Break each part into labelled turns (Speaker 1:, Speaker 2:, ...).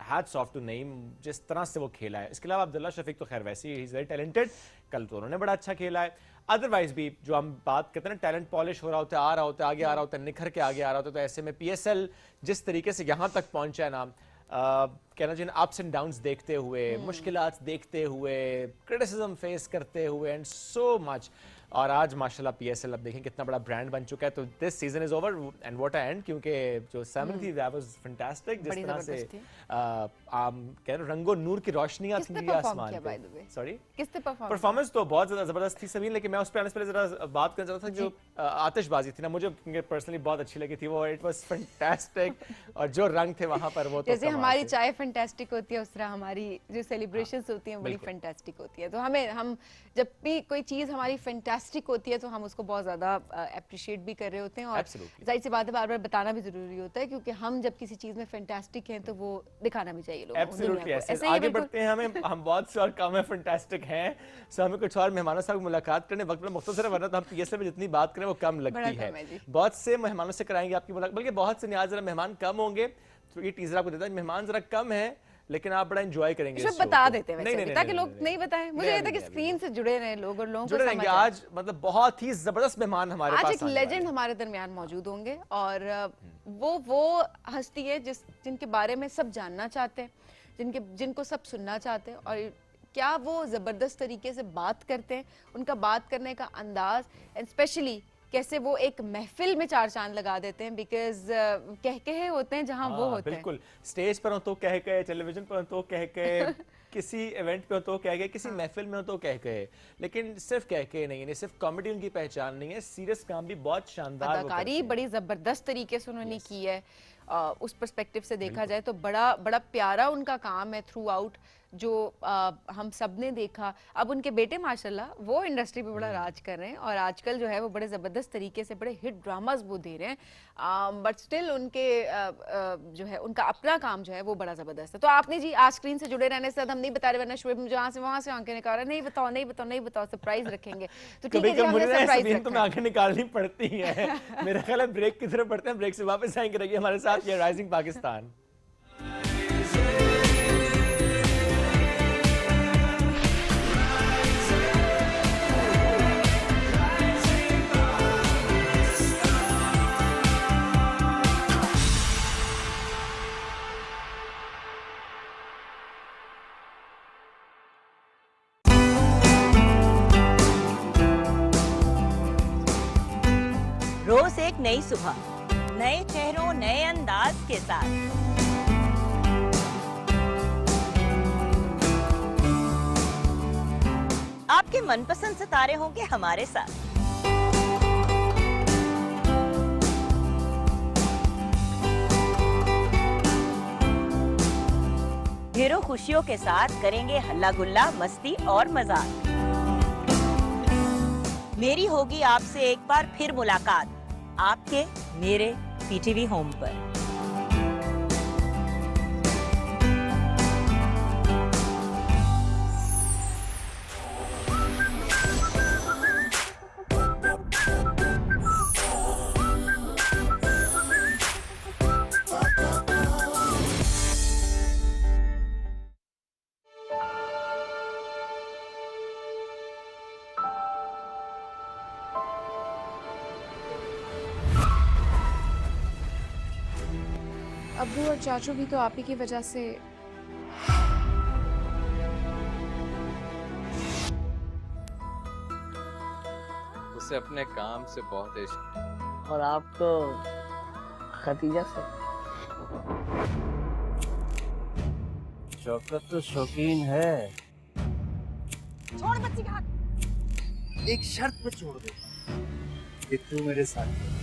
Speaker 1: hats off to نعیم جس طرح سے وہ کھیلا ہے. اس کے علاوہ عبداللہ شفیق تو خیر ویسے ہی از ویری ٹیلنٹڈ, کل تو انہوں نے بڑا اچھا کھیلا ہے. ادروائز بھی جو ہم بات کرتے ہیں نا ٹیلنٹ پالش ہو رہا ہوتا ہے, آ رہا ہوتا ہے, آگے آ رہا ہوتا ہے, نکھر کے آگے آ رہا ہوتا ہے, تو ایسے میں پی ایس ایل جس طریقے سے یہاں تک پہنچا ہے نا, کہنا چاہیے اپس اینڈ ڈاؤنس دیکھتے ہوئے, مشکلات دیکھتے ہوئے, کرٹیسزم فیس کرتے ہوئے اینڈ سو مچ, اور آج ماشاءاللہ پی ایس ایل اب دیکھیں کتنا بڑا برانڈ بن چکا ہے. تو this season is over and what and, کیونکہ جو سیون تھی دیٹ واز فینٹاسٹک, جس طرح سے کہہ رہے رنگ و نور کی روشنیاں تھیں آسمان پہ. سوری
Speaker 2: کس نے
Speaker 1: پرفارمنس تو بہت زیادہ زبردست تھی سبھی, لیکن میں اس پہ آنے سے پہلے ذرا بات کرنا چاہتا تھا جو آتش بازی تھی نا, مجھے پرسنلی بہت اچھی لگی تھی وہ, اٹ واز فینٹاسٹک, اور جو رنگ تھے وہاں پر وہ
Speaker 2: جیسے ہماری چائے فینٹاسٹک ہوتی ہے اس طرح ہماری جو سیلیبریشنز ہوتی ہیں بڑی فینٹاسٹک ہوتی ہے. تو ہم جب بھی کوئی چیز ہماری فینٹاسٹک ہوتی ہے تو ہم اس کو بہت زیادہ اپریشیٹ بھی کر رہے ہوتے ہیں, اور ظاہر سی بات ہے بار بار بتانا بھی ضروری ہوتا ہے, کیونکہ ہم جب کسی چیز میں فینٹاسٹک ہیں تو وہ دکھانا بھی چاہیے لوگوں کو.
Speaker 1: آگے بڑھتے ہیں, ہم بہت سے اور کام فینٹاسٹک ہیں, سو ہمیں کچھ اور مہمانوں سے ملاقات کرنے وقت میں مختصر ہے, ورنہ تو ہم پی ایس ایل میں جتنی بات کریں وہ کم لگتی ہے. بہت سے مہمانوں سے کرائیں گے آپ کی ملاقات, بلکہ بہت سے نیاز ذرا مہمان کم ہوں گے, تو یہ ٹیزر آپ کو دیتا ہے مہمان ذرا کم ہے لیکن آپ بڑا انجوائے کریں گے.
Speaker 2: بتا دیتے ہیں تاکہ لوگ نہیں بتائیں, مجھے یہ تھا کہ اسکرین سے جڑے رہے لوگ اور لوگوں کو
Speaker 1: جڑے رہیں گے. آج مطلب بہت ہی زبردست مہمان ہمارے پاس,
Speaker 2: آج ایک لیجنڈ ہمارے درمیان موجود ہوں گے, اور وہ ہستی ہے جن کے بارے میں سب جاننا چاہتے ہیں, جن کو سب سننا چاہتے ہیں, اور کیا وہ زبردست طریقے سے بات کرتے ہیں, ان کا بات کرنے کا انداز, اینڈ اسپیشلی کیسے وہ ایک محفل میں چار چاند لگا دیتے ہیں, بیکاز کہے ہوتے ہیں جہاں وہ ہوتے ہیں.
Speaker 1: بالکل, سٹیج پر ہوں تو کہہ کہے, ٹیلی ویژن پر ہوں تو کہہ کہے, کسی ایونٹ پہ ہو تو کہہ کہے, کسی محفل میں ہو تو کہہ کہے, لیکن صرف کہہ کہے نہیں, صرف کامیڈی ان کی پہچان نہیں ہے, سیریس کام بھی بہت شاندار,
Speaker 2: اداکاری بڑی زبردست طریقے سے انہوں نے کی ہے. اس پرسپیکٹیو سے دیکھا جائے تو بڑا پیارا ان کا کام ہے تھرو آؤٹ, جو ہم سب نے دیکھا. اب ان کے بیٹے ماشاءاللہ وہ انڈسٹری پہ بڑا راج کر رہے ہیں, اور آج کل جو ہے وہ بڑے زبردست طریقے سے بڑے ہٹ ڈراماز وہ دے رہے ہیں, بٹ سٹل ان کے جو ہے ان کا اپنا کام جو ہے وہ بڑا زبردست ہے. تو آپ نے جی آج اسکرین سے جڑے رہنے سے ہم نہیں بتا رہے, ورنہ شعیب جہاں سے وہاں سے آنکھیں نکال رہے, نہیں بتاؤ سرپرائز رکھیں گے. تو ٹھیک ہے جی, ہم نے سرپرائز رکھا,
Speaker 1: تو آنکھیں نکالنی پڑتی ہیں. میرا خیال ہے بریک کی طرف پڑتے ہیں, بریک سے واپس آئیں گے. رہیے ہمارے ساتھ, یہ رائزنگ پاکستان.
Speaker 3: روز ایک نئی صبح, نئے چہروں, نئے انداز کے ساتھ. آپ کے من پسند ستارے ہوں گے ہمارے ساتھ. ڈھیروں خوشیوں کے ساتھ کریں گے ہلا گلا, مستی اور مزاق. میری ہوگی آپ سے ایک بار پھر ملاقات, آپ کے میرے پی ٹی وی ہوم پر.
Speaker 4: ابو اور چاچو بھی تو آپ ہی کی وجہ سے.
Speaker 5: اسے اپنے کام سے بہت عشق ہے.
Speaker 6: اور آپ تو ختیجہ سے. شوکت تو شوقین ہے.
Speaker 3: چھوڑ بچی کا ہاتھ.
Speaker 6: ایک شرط پہ چھوڑ دے کہ تو میرے ساتھ.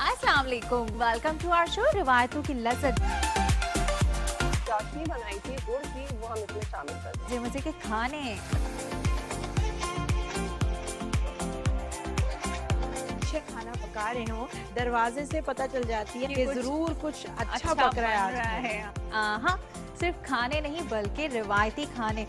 Speaker 7: السلام علیکم, ویلکم ٹو آور شو روایتوں کی لذت. برفی بنائی تھی گڑ کی، وہ ہم اس میں شامل کر دیں.
Speaker 3: مزے مزے کے کھانے.
Speaker 8: اچھے کھانا پکا رہے ہوں دروازے سے پتہ چل جاتی ہے کہ ضرور کچھ اچھا پک رہا ہے.
Speaker 3: ہاں صرف کھانے نہیں بلکہ روایتی کھانے.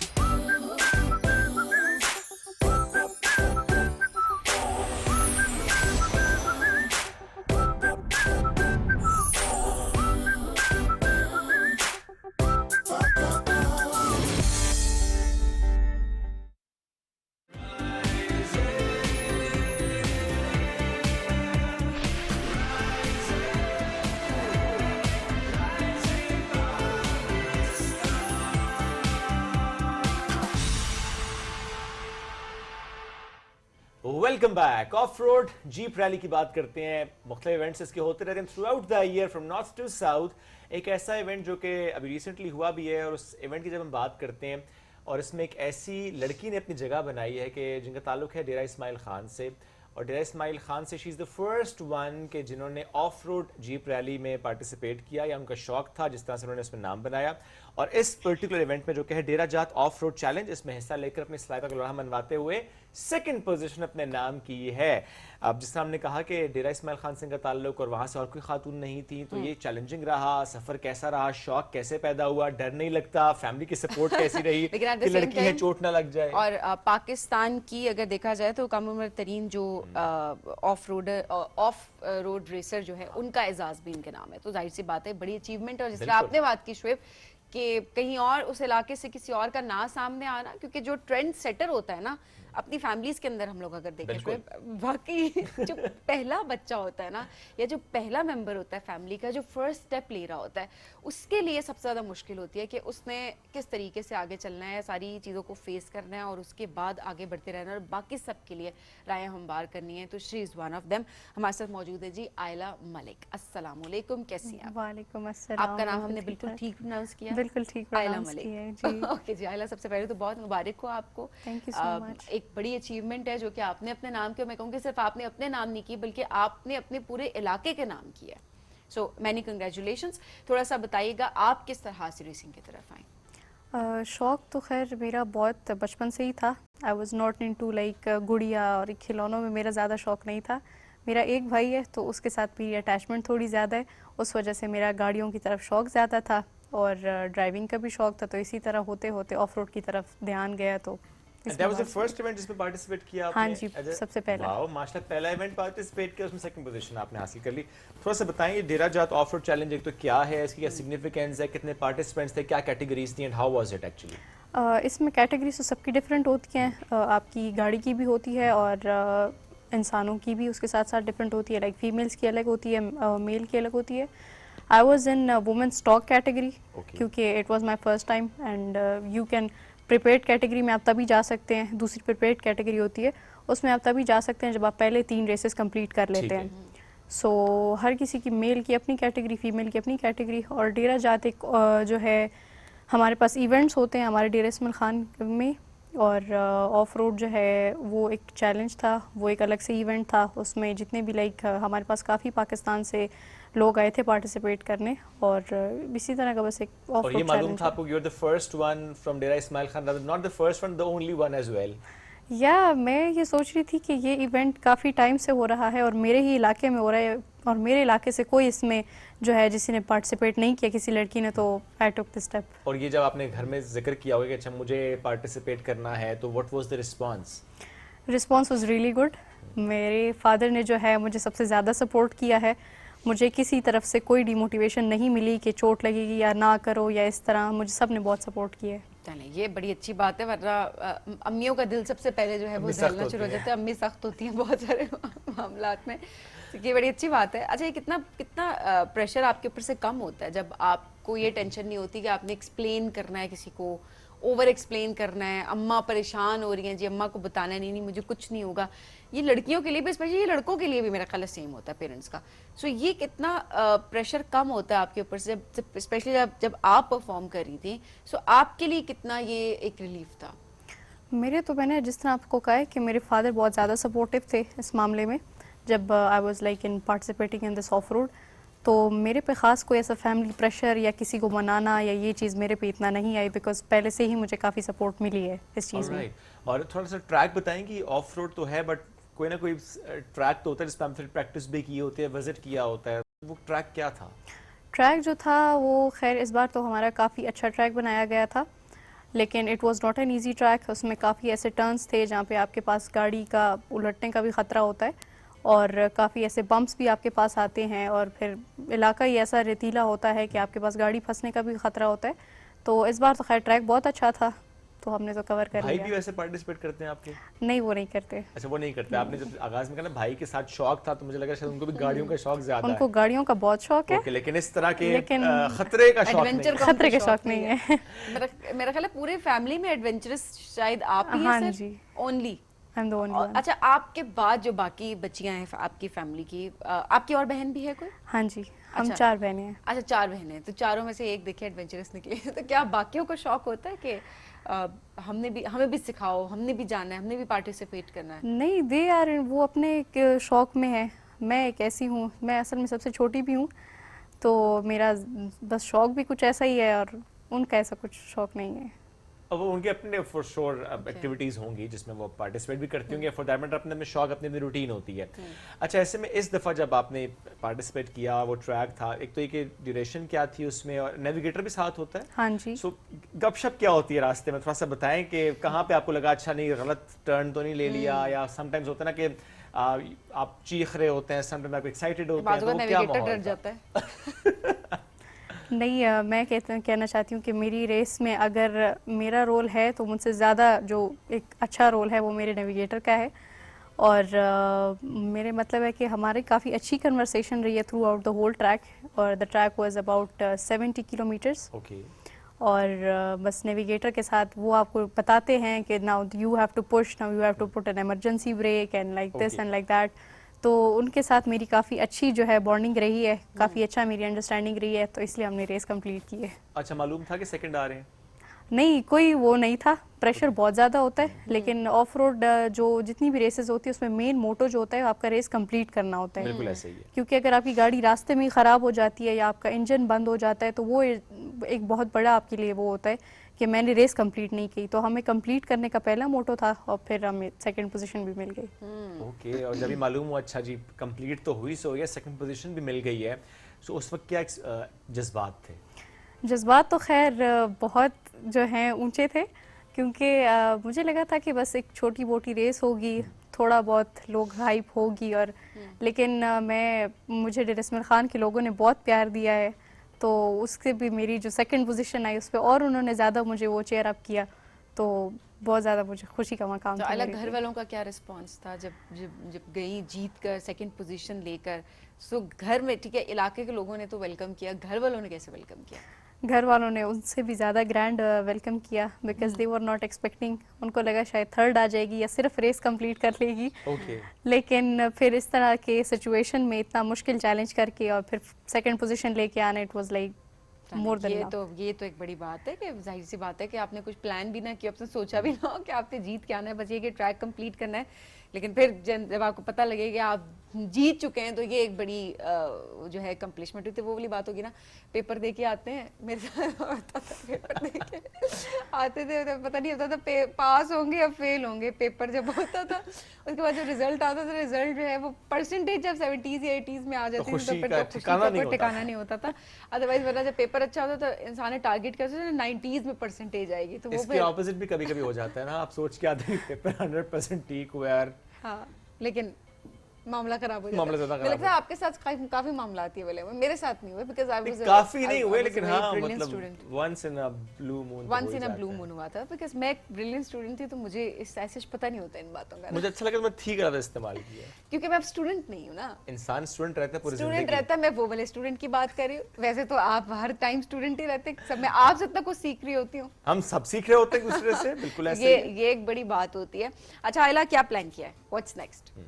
Speaker 1: Welcome back. Off road jeep rally کی بات کرتے ہیں. مختلف ایونٹس اس کے ہوتے رہتے ہیں throughout the year from north to south. ایک ایسا ایونٹ جو کہ ابھی ریسنٹلی ہوا بھی ہے، اور اس ایونٹ کی جب ہم بات کرتے ہیں اور اس میں ایک ایسی لڑکی نے اپنی جگہ بنائی ہے کہ جن کا تعلق ہے ڈیرہ اسماعیل خان سے. اور ڈیرہ اسماعیل خان سے شی از دا فرسٹ ون کہ جنہوں نے آف روڈ جیپ ریلی میں پارٹیسپیٹ کیا، یا ان کا شوق تھا جس طرح سے انہوں نے اس میں نام بنایا. اور اس پرٹیکولر ایونٹ میں جو کہ ہے ڈیرہ جات آف روڈ چیلنج، اس میں حصہ لے کر اپنی صلاحیتوں کا لوہا منواتے ہوئے سیکنڈ پوزیشن اپنے نام کی ہے. اب جس طرح ہم نے کہا کہ ڈیرہ اسماعیل خان سے کا تعلق اور وہاں سے اور کوئی خاتون نہیں تھی، تو یہ چیلنجنگ رہا. سفر کیسا رہا، شوق کیسے پیدا ہوا، ڈر نہیں لگتا، فیملی کی سپورٹ کیسی رہی کہ لڑکی ہے چوٹ نہ لگ جائے.
Speaker 2: اور پاکستان کی اگر دیکھا جائے تو کم عمر ترین جو آف روڈ ریسر جو ہے ان کا اعزاز بھی ان کے نام ہے. تو ظاہر سی بات ہے بڑی اچیومنٹ. اور جس طرح آپ نے بات کی شعیب کہ کہیں اور اس علاقے سے کسی اور کا نام سامنے آنا، کیونکہ جو ٹرینڈ سیٹر ہوتا ہے نا اپنی فیملیز کے اندر، ہم لوگ اگر دیکھیں واقعی جو پہلا بچہ ہوتا ہے نا، یا جو پہلا ممبر ہوتا ہے فیملی کا جو فرسٹ اسٹیپ لے رہا ہوتا ہے، اس کے لیے سب سے زیادہ مشکل ہوتی ہے کہ اس نے کس طریقے سے آگے چلنا ہے، ساری چیزوں کو فیس کرنا ہے اور اس کے بعد آگے بڑھتے رہنا ہے اور باقی سب کے لیے رائے ہموار کرنی ہے. تو شی از ون آف دیم. ہمارے ساتھ موجود ہے جی عائلہ ملک. السلام علیکم، کیسی ہیں آپ؟
Speaker 9: وعلیکم السلام.
Speaker 2: آپ کا نام ہم نے بالکل ٹھیک پروناؤنس کیا؟
Speaker 9: بالکل ٹھیک
Speaker 2: عائلہ
Speaker 9: پروناؤنس
Speaker 2: ملک.
Speaker 9: کیا ہے جی.
Speaker 2: اوکے جی عائلہ، سب سے پہلے تو بہت مبارک ہو آپ کو.
Speaker 9: تھینک یو سو مچ.
Speaker 2: ایک بڑی اچیومنٹ ہے جو کہ آپ نے اپنے نام کیا. میں کہوں کہ صرف آپ نے اپنے نام نہیں کی بلکہ آپ نے اپنے پورے علاقے کے نام کیا. So many congratulations. تھوڑا سا بتائیے گا آپ کس طرح سے ریسنگ کی طرف آئیں؟
Speaker 9: شوق تو خیر میرا بہت بچپن سے ہی تھا. I was not into like گڑیا اور کھلونوں میں میرا زیادہ شوق نہیں تھا. میرا ایک بھائی ہے تو اس کے ساتھ میری اٹیچمنٹ تھوڑی زیادہ ہے، اس وجہ سے میرا گاڑیوں کی طرف شوق زیادہ تھا اور ڈرائیونگ کا بھی شوق تھا. تو اسی طرح ہوتے ہوتے آف روڈ کی طرف دھیان گیا. تو
Speaker 1: That was the first event جس میں پارٹیسپیٹ کیا آپ نے؟
Speaker 9: ہاں جی، سب سے پہلا.
Speaker 1: واو ماشاءاللہ، پہلا ایونٹ پارٹیسپیٹ کیا، اس میں سیکنڈ پوزیشن آپ نے حاصل کر لی. تھوڑا سا بتائیں ڈیرہ جات آف روڈ چیلنج ایک تو کیا ہے، اس کی کیا سگنیفیکینس ہے، کتنے پارٹیسپینٹس تھے، کیا کیٹیگریز تھیں، and how was it actually?
Speaker 9: اس میں کیٹیگریز تو سب کی ڈفرینٹ ہوتی ہیں. آپ کی گاڑی کی بھی ہوتی ہے اور انسانوں کی بھی اس کے ساتھ ساتھ ڈفرینٹ ہوتی ہے. لائک فیمیلس کی الگ ہوتی ہے، میل کی الگ ہوتی ہے. I was in woman stock category کیونکہ it was my first time. And you can prepared category میں آپ تبھی جا سکتے ہیں. دوسری پریپیئرڈ کیٹیگری ہوتی ہے، اس میں آپ تبھی جا سکتے ہیں جب آپ پہلے 3 ریسز کمپلیٹ کر لیتے ہیں. سو ہر کسی کی میل کی اپنی کیٹیگری، فیمیل کی اپنی کیٹیگری. اور ڈیرہ جات ایک جو ہے ہمارے پاس ایونٹس ہوتے ہیں ہمارے ڈیرہ اسماعیل خان میں، اور آف روڈ جو ہے وہ ایک چیلنج تھا، وہ ایک الگ سے ایونٹ تھا. اس میں جتنے بھی لائک ہمارے پاس کافی پاکستان سے لوگ آئے تھے پارٹیسپیٹ کرنے، اور اسی طرح کا بس ایک آف روڈ.
Speaker 1: اور یہ معلوم تھا آپ کو you are the first one from Dera Ismail Khan, not the first one, the only one as well?
Speaker 9: یا میں یہ سوچ رہی تھی کہ یہ ایونٹ کافی ٹائم سے ہو رہا ہے اور میرے ہی علاقے میں ہو رہا ہے، اور میرے علاقے سے کوئی اس میں جو ہے جس نے پارٹیسپیٹ نہیں کیا کسی لڑکی نے، تو آئی ٹک دی اسٹیپ.
Speaker 1: اور یہ جب آپ نے گھر میں ذکر کیا ہوگا کہ اچھا مجھے پارٹیسپیٹ کرنا ہے، تو what was the response?
Speaker 9: Response was really good. میرے فادر نے جو ہے مجھے سب سے زیادہ سپورٹ کیا ہے. مجھے کسی طرف سے کوئی ڈی موٹیویشن نہیں ملی کہ چوٹ لگے گی یا نہ کرو یا اس طرح. مجھے سب نے بہت سپورٹ کیا ہے.
Speaker 2: چلیں یہ بڑی اچھی بات ہے، ورنہ امیوں کا دل سب سے پہلے جو ہے وہ دہلنا شروع ہو جاتا ہے. امی سخت ہوتی ہیں بہت سارے معاملات میں. یہ بڑی اچھی بات ہے. اچھا یہ کتنا پریشر آپ کے اوپر سے کم ہوتا ہے جب آپ کو یہ ٹینشن نہیں ہوتی کہ آپ نے ایکسپلین کرنا ہے کسی کو، اوور ایکسپلین کرنا ہے، اماں پریشان ہو رہی ہیں جی، اماں کو بتانا نہیں مجھے کچھ نہیں ہوگا. یہ لڑکیوں کے لیے بھی اسپیشلی، یہ لڑکوں کے لیے بھی میرا خیال سیم ہوتا ہے پیرنٹس کا. سو یہ کتنا پریشر کم ہوتا ہے آپ کے اوپر سے اسپیشلی جب آپ پرفارم کر رہی تھیں. سو آپ کے لیے کتنا یہ ایک ریلیف تھا؟
Speaker 9: میرے تو میں نے جس طرح آپ کو کہا ہے کہ میرے فادر بہت زیادہ سپورٹیو تھے اس معاملے میں. جب I was like in participating in this of road, تو میرے پہ خاص کوئی ایسا فیملی پریشر یا کسی کو منانا یا یہ چیز میرے پہ اتنا نہیں آئی, بیکاز پہلے سے ہی مجھے کافی سپورٹ ملی ہے اس چیز میں.
Speaker 1: اور تھوڑا سا ٹریک بتائیں کہ آف روڈ تو ہے بٹ کوئی نہ کوئی ٹریک تو ہوتا ہے جس پہ ہم پھر پریکٹس بھی کی ہوتی ہے, وزٹ کیا ہوتا ہے, وہ ٹریک کیا تھا؟
Speaker 9: ٹریک جو تھا وہ خیر اس بار تو ہمارا کافی اچھا ٹریک بنایا گیا تھا, لیکن it was not an easy track. اس میں کافی ایسے ٹرنس تھے جہاں پہ آپ کے پاس گاڑی کا الٹنے کا بھی خطرہ ہوتا ہے, اور کافی ایسے بمپس بھی آپ کے پاس آتے ہیں, اور پھر علاقہ ہی ایسا ریتیلا ہوتا ہے کہ آپ کے پاس گاڑی پھنسنے کا بھی خطرہ ہوتا ہے. تو اس بار تو خیر ٹریک بہت اچھا تھا, تو ہم نے تو کور کر
Speaker 1: بھائی
Speaker 9: لیا.
Speaker 1: بھی ویسے پارٹیسپیٹ کرتے ہیں آپ کے؟
Speaker 9: نہیں, وہ نہیں کرتے.
Speaker 1: اچھا, وہ نہیں کرتے. آپ نے جب آغاز میں کہا نا بھائی کے ساتھ شوق تھا, تو مجھے لگا شاید ان کو بھی گاڑیوں کا شوق زیادہ ہے.
Speaker 9: ان کو گاڑیوں کا بہت شوق ہے,
Speaker 1: لیکن اس طرح کے
Speaker 9: لیکن
Speaker 1: خطرے کا شوق
Speaker 2: ایڈونچر
Speaker 1: نہیں.
Speaker 9: خطرے کے شوق نہیں ہے.
Speaker 2: میرا خیال ہے پورے فیملی میں ایڈونچرس شاید آپ ہی
Speaker 9: ہاں
Speaker 2: ہیں
Speaker 9: جی,
Speaker 2: only.
Speaker 9: I'm the only one.
Speaker 2: اچھا, آپ کے بعد جو باقی بچیاں ہیں آپ کی فیملی کی, آپ کی اور بہن بھی ہے کوئی؟
Speaker 9: ہاں جی, ہم 4 بہنیں ہیں.
Speaker 2: اچھا, 4 بہنیں ہیں, تو چاروں میں سے ایک دیکھیں ایڈونچرس نکلی. تو کیا باقیوں کو شوق ہوتا ہے کہ ہمیں بھی سکھاؤ, ہم نے بھی جانا ہے, ہم نے بھی پارٹیسپیٹ کرنا ہے؟
Speaker 9: نہیں, دے آر وہ اپنے ایک شوق میں ہے. میں ایک ایسی ہوں, میں اصل میں سب سے چھوٹی بھی ہوں, تو میرا بس شوق بھی کچھ ایسا ہی ہے, اور ان کا ایسا کچھ شوق نہیں ہے.
Speaker 1: اب وہ ان کے اپنے فور شور ایکٹیویٹیز ہوں گی جس میں وہ پارٹیسپیٹ بھی کرتی ہوں گی, فور دیٹ میٹر اپنے میں شوق, اپنی اپنی روٹین ہوتی ہے. اچھا, ایسے میں اس دفعہ جب آپ نے پارٹیسپیٹ کیا, وہ ٹریک تھا, ایک تو یہ کہ ڈیوریشن کیا تھی اس میں, اور نیویگیٹر بھی ساتھ ہوتا ہے؟
Speaker 9: ہاں جی.
Speaker 1: سو گپ شپ کیا ہوتی ہے راستے میں, تھوڑا سا بتائیں کہ کہاں پہ آپ کو لگا اچھا نہیں غلط ٹرن تو نہیں لے لیا, یا سم ٹائمز ہوتا ہے نا کہ آپ چیخ رہے ہوتے ہیں, سم ٹائم آپ ایکسائٹیڈ ہوتے ہیں, تو وہ کیا ماحول تھا؟
Speaker 9: نہیں, میں کہنا چاہتی ہوں کہ میری ریس میں اگر میرا رول ہے تو مجھ سے زیادہ جو ایک اچھا رول ہے وہ میرے نیویگیٹر کا ہے. اور میرے مطلب ہے کہ ہماری کافی اچھی کنورسیشن رہی ہے through out the whole track, اور دا ٹریک واز اباؤٹ 70 کلومیٹرس. اور بس نیویگیٹر کے ساتھ وہ آپ کو بتاتے ہیں کہ now you have to push, now you have to put an emergency brake and like this and like that. تو ان کے ساتھ میری کافی اچھی جو ہے بانڈنگ رہی ہے, کافی اچھا میری انڈرسٹینڈنگ رہی ہے, تو اس لیے ہم نے ریس کمپلیٹ کی ہے.
Speaker 1: اچھا, معلوم تھا کہ سیکنڈ آ رہے ہیں؟
Speaker 9: نہیں, کوئی وہ نہیں تھا, پریشر بہت زیادہ ہوتا ہے, لیکن آف روڈ جو جتنی بھی ریسز ہوتی ہے اس میں مین موٹو جو ہوتا ہے آپ کا ریس کمپلیٹ کرنا ہوتا ہے.
Speaker 1: بالکل ایسے ہی ہے,
Speaker 9: کیونکہ اگر آپ کی گاڑی راستے میں ہی خراب ہو جاتی ہے یا آپ کا انجن بند ہو جاتا ہے تو وہ ایک بہت بڑا آپ کے لیے وہ ہوتا ہے کہ میں نے ریس کمپلیٹ نہیں کی. تو ہمیں کمپلیٹ کرنے کا پہلا موٹو تھا, اور پھر ہمیں سیکنڈ پوزیشن بھی مل گئی.
Speaker 1: اوکے, اور جب یہ معلوم ہوا اچھا جی کمپلیٹ تو ہوئی سو گیا, سیکنڈ پوزیشن بھی مل گئی ہے, سو اس وقت کیا جذبات تھے؟
Speaker 9: جذبات تو خیر بہت جو ہیں اونچے تھے, کیونکہ مجھے لگا تھا کہ بس ایک چھوٹی موٹی ریس ہوگی, تھوڑا بہت لوگ ہائپ ہوگی, اور لیکن مجھے ڈیر اسماعیل خان کے لوگوں نے بہت پیار دیا ہے, تو اس سے بھی میری جو سیکنڈ پوزیشن آئی اس پہ اور انہوں نے زیادہ مجھے وہ چیئر اپ کیا, تو بہت زیادہ مجھے خوشی کا مقام تھا.
Speaker 2: الگ گھر والوں کا کیا رسپانس تھا جب گئی جیت کر سیکنڈ پوزیشن لے کر؟ سو گھر میں ٹھیک ہے, علاقے کے لوگوں نے تو ویلکم کیا, گھر والوں نے کیسے ویلکم کیا؟
Speaker 9: گھر والوں نے ان سے بھی زیادہ گرینڈ ویلکم کیا, because they were not expecting. ان کو لگا شاید تھرڈ آ جائے گی یا صرف ریس کمپلیٹ کر لے گی, لیکن پھر اس طرح کے سچویشن میں اتنا مشکل چیلنج کر کے اور پھر سیکنڈ پوزیشن لے کے آنا, اٹ واز لائک مور دین.
Speaker 2: یہ تو ایک بڑی بات ہے کہ ظاہر سی بات ہے کہ آپ نے کچھ پلان بھی نہ کیا, آپ نے سوچا بھی نہ ہو کہ آپ نے جیت کے آنا ہے, بس یہ کہ ٹریک کمپلیٹ کرنا ہے. لیکن پھر جب آپ کو پتہ لگے کہ آپ جیت چکے ہیں تو یہ ایک بڑی جو ہے کمپلیشمنٹ ہوتی ہے. وہ والی بات ہوگی نا, پیپر دے کے آتے ہیں, میرے ساتھ ہوتا تھا پیپر دے کے آتے تھے, پتہ نہیں ہوتا تھا پاس ہوں گے یا فیل ہوں گے. پیپر جب ہوتا تھا اس کے بعد جب رزلٹ آتا تھا, رزلٹ جو ہے وہ پرسنٹیج جب 70s یا 80s میں آ جاتی تھی تو پھر تو خوشی کا کوئی ٹھکانا نہیں ہوتا تھا. ادروائز ورنہ جب پیپر اچھا ہوتا تو انسان نے ٹارگیٹ کیا تھا 90s میں پرسنٹیج آئے گی, تو وہ
Speaker 1: اس کے اپوزٹ بھی کبھی کبھی ہو جاتا ہے نا, آپ سوچ کے آتے ہیں پیپر 100% ٹھیک ہوا یار,
Speaker 2: ہاں, لیکن معاملہ خراب ہو جاتا
Speaker 1: معاملہ زیادہ
Speaker 2: ہے. مجھے لگتا ہے آپ کے ساتھ کافی معاملات یہ والے ہوئے, میرے ساتھ نہیں ہوئے بیکاز آئی واز
Speaker 1: کافی نہیں ہوئے, لیکن ہاں مطلب ونس ان ا بلو مون
Speaker 2: ہوا تھا, بیکاز میں ایک بریلینٹ اسٹوڈنٹ تھی, تو مجھے اس ایسے پتہ نہیں ہوتا ان باتوں کا.
Speaker 1: مجھے اچھا لگا میں ٹھیک رہا استعمال کیا,
Speaker 2: کیونکہ میں اب اسٹوڈنٹ نہیں ہوں نا.
Speaker 1: انسان اسٹوڈنٹ رہتا ہے پوری زندگی,
Speaker 2: اسٹوڈنٹ رہتا ہے, میں وہ والے اسٹوڈنٹ کی بات کر رہی ہوں. ویسے تو آپ ہر ٹائم اسٹوڈنٹ ہی رہتے ہیں, سب میں آپ سے اتنا کچھ سیکھ رہی ہوتی ہوں,
Speaker 1: ہم سب سیکھ رہے ہوتے ہیں دوسرے سے, بالکل ایسے
Speaker 2: یہ ایک بڑی بات ہوتی ہے. اچھا آئلہ, کیا پلان کیا ہے, واٹس نیکسٹ؟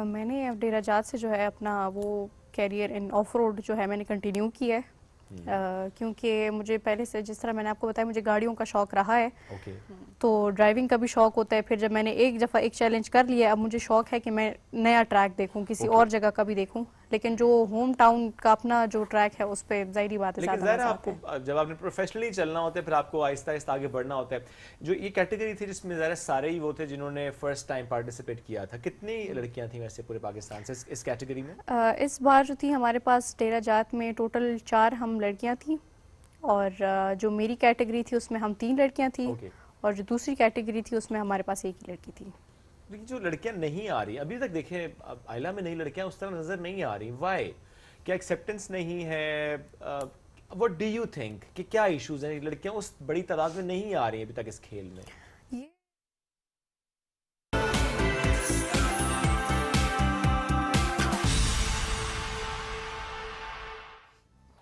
Speaker 9: میں نے اب ڈیرہ جات سے جو ہے اپنا وہ کیریئر ان آف روڈ جو ہے میں نے کنٹینیو کیا ہے, کیونکہ مجھے پہلے سے جس طرح میں نے آپ کو بتایا مجھے گاڑیوں کا شوق رہا ہے, تو ڈرائیونگ کا بھی شوق ہوتا ہے. پھر جب میں نے ایک دفعہ ایک چیلنج کر لیا, اب مجھے شوق ہے کہ میں نیا ٹریک دیکھوں, کسی اور جگہ کا بھی دیکھوں. لیکن جو ہوم ٹاؤن کا اپنا جو ٹریک ہے اس پہ ظاہری بات ہے
Speaker 1: لیکن
Speaker 9: زیادہ
Speaker 1: ظاہر ہے
Speaker 9: مزہ
Speaker 1: آپ
Speaker 9: آتا ہے.
Speaker 1: کو جب آپ نے پروفیشنلی چلنا ہوتا ہے پھر آپ کو آہستہ آہستہ آگے بڑھنا ہوتا ہے. جو یہ کیٹیگری تھی جس میں ظاہر سارے ہی وہ تھے جنہوں نے فرسٹ ٹائم پارٹیسپیٹ کیا تھا, کتنی لڑکیاں تھیں ویسے پورے پاکستان سے اس کیٹیگری میں؟
Speaker 9: اس بار جو تھی ہمارے پاس ڈیرہ جات میں ٹوٹل 4 ہم لڑکیاں تھیں, اور جو میری کیٹیگری تھی اس میں ہم 3 لڑکیاں تھیں, اور جو دوسری کیٹیگری تھی اس میں ہمارے پاس ایک ہی لڑکی تھی.
Speaker 1: لیکن جو لڑکیاں نہیں آ رہی ابھی تک, دیکھیں آئلہ میں نئی لڑکیاں اس طرح نظر نہیں آ رہی, وائی؟ کیا ایکسیپٹنس نہیں ہے؟ what do you think کہ کیا ایشوز ہیں؟ لڑکیاں اس بڑی تعداد میں نہیں آ رہی ہیں ابھی تک اس کھیل میں.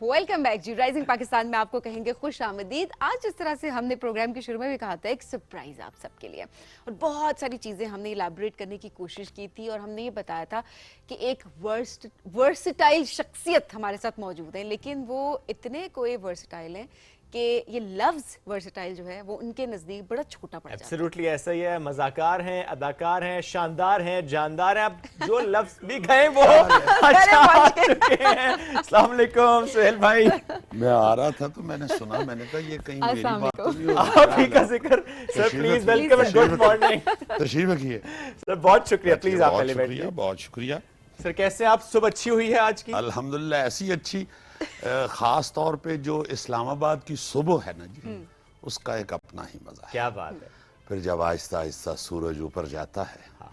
Speaker 2: ویلکم بیک جی. رائزنگ پاکستان میں آپ کو کہیں گے خوش آمدید. آج جس طرح سے ہم نے پروگرام کے شروع میں بھی کہا تھا, ایک سرپرائز آپ سب کے لیے, اور بہت ساری چیزیں ہم نے الیبوریٹ کرنے کی کوشش کی تھی, اور ہم نے یہ بتایا تھا کہ ایک ورسٹائل شخصیت ہمارے ساتھ موجود ہیں, لیکن وہ اتنے کوئی ورسٹائل ہیں کہ یہ لفظ ورسٹائل جو ہے وہ ان کے نزدیک بڑا چھوٹا پڑ جاتا ہے.
Speaker 1: ایبسلیوٹلی ایسا ہی ہے. مزاکار ہیں, اداکار ہیں, شاندار ہیں, جاندار ہیں. اب جو لفظ بھی گئے وہ اچھا آ چکے ہیں. السلام علیکم سہیل بھائی.
Speaker 10: میں آ رہا تھا تو میں نے سنا, میں نے کہا یہ کہیں میری بات تو نہیں ہو رہی.
Speaker 1: آپ ہی کا ذکر. Sir please welcome and good morning.
Speaker 10: تشریف رکھیے
Speaker 1: سر. بہت شکریہ. پلیز آپ پہلے بیٹھیے.
Speaker 10: بہت شکریہ
Speaker 1: سر. کیسے آپ؟ صبح اچھی ہوئی ہے آج کی؟
Speaker 10: الحمدللہ ایسی اچھی. خاص طور پہ جو اسلام آباد کی صبح ہے نا جی, اس کا ایک اپنا ہی مزہ ہے.
Speaker 1: کیا بات ہے.
Speaker 10: پھر جب آہستہ آہستہ سورج اوپر جاتا ہے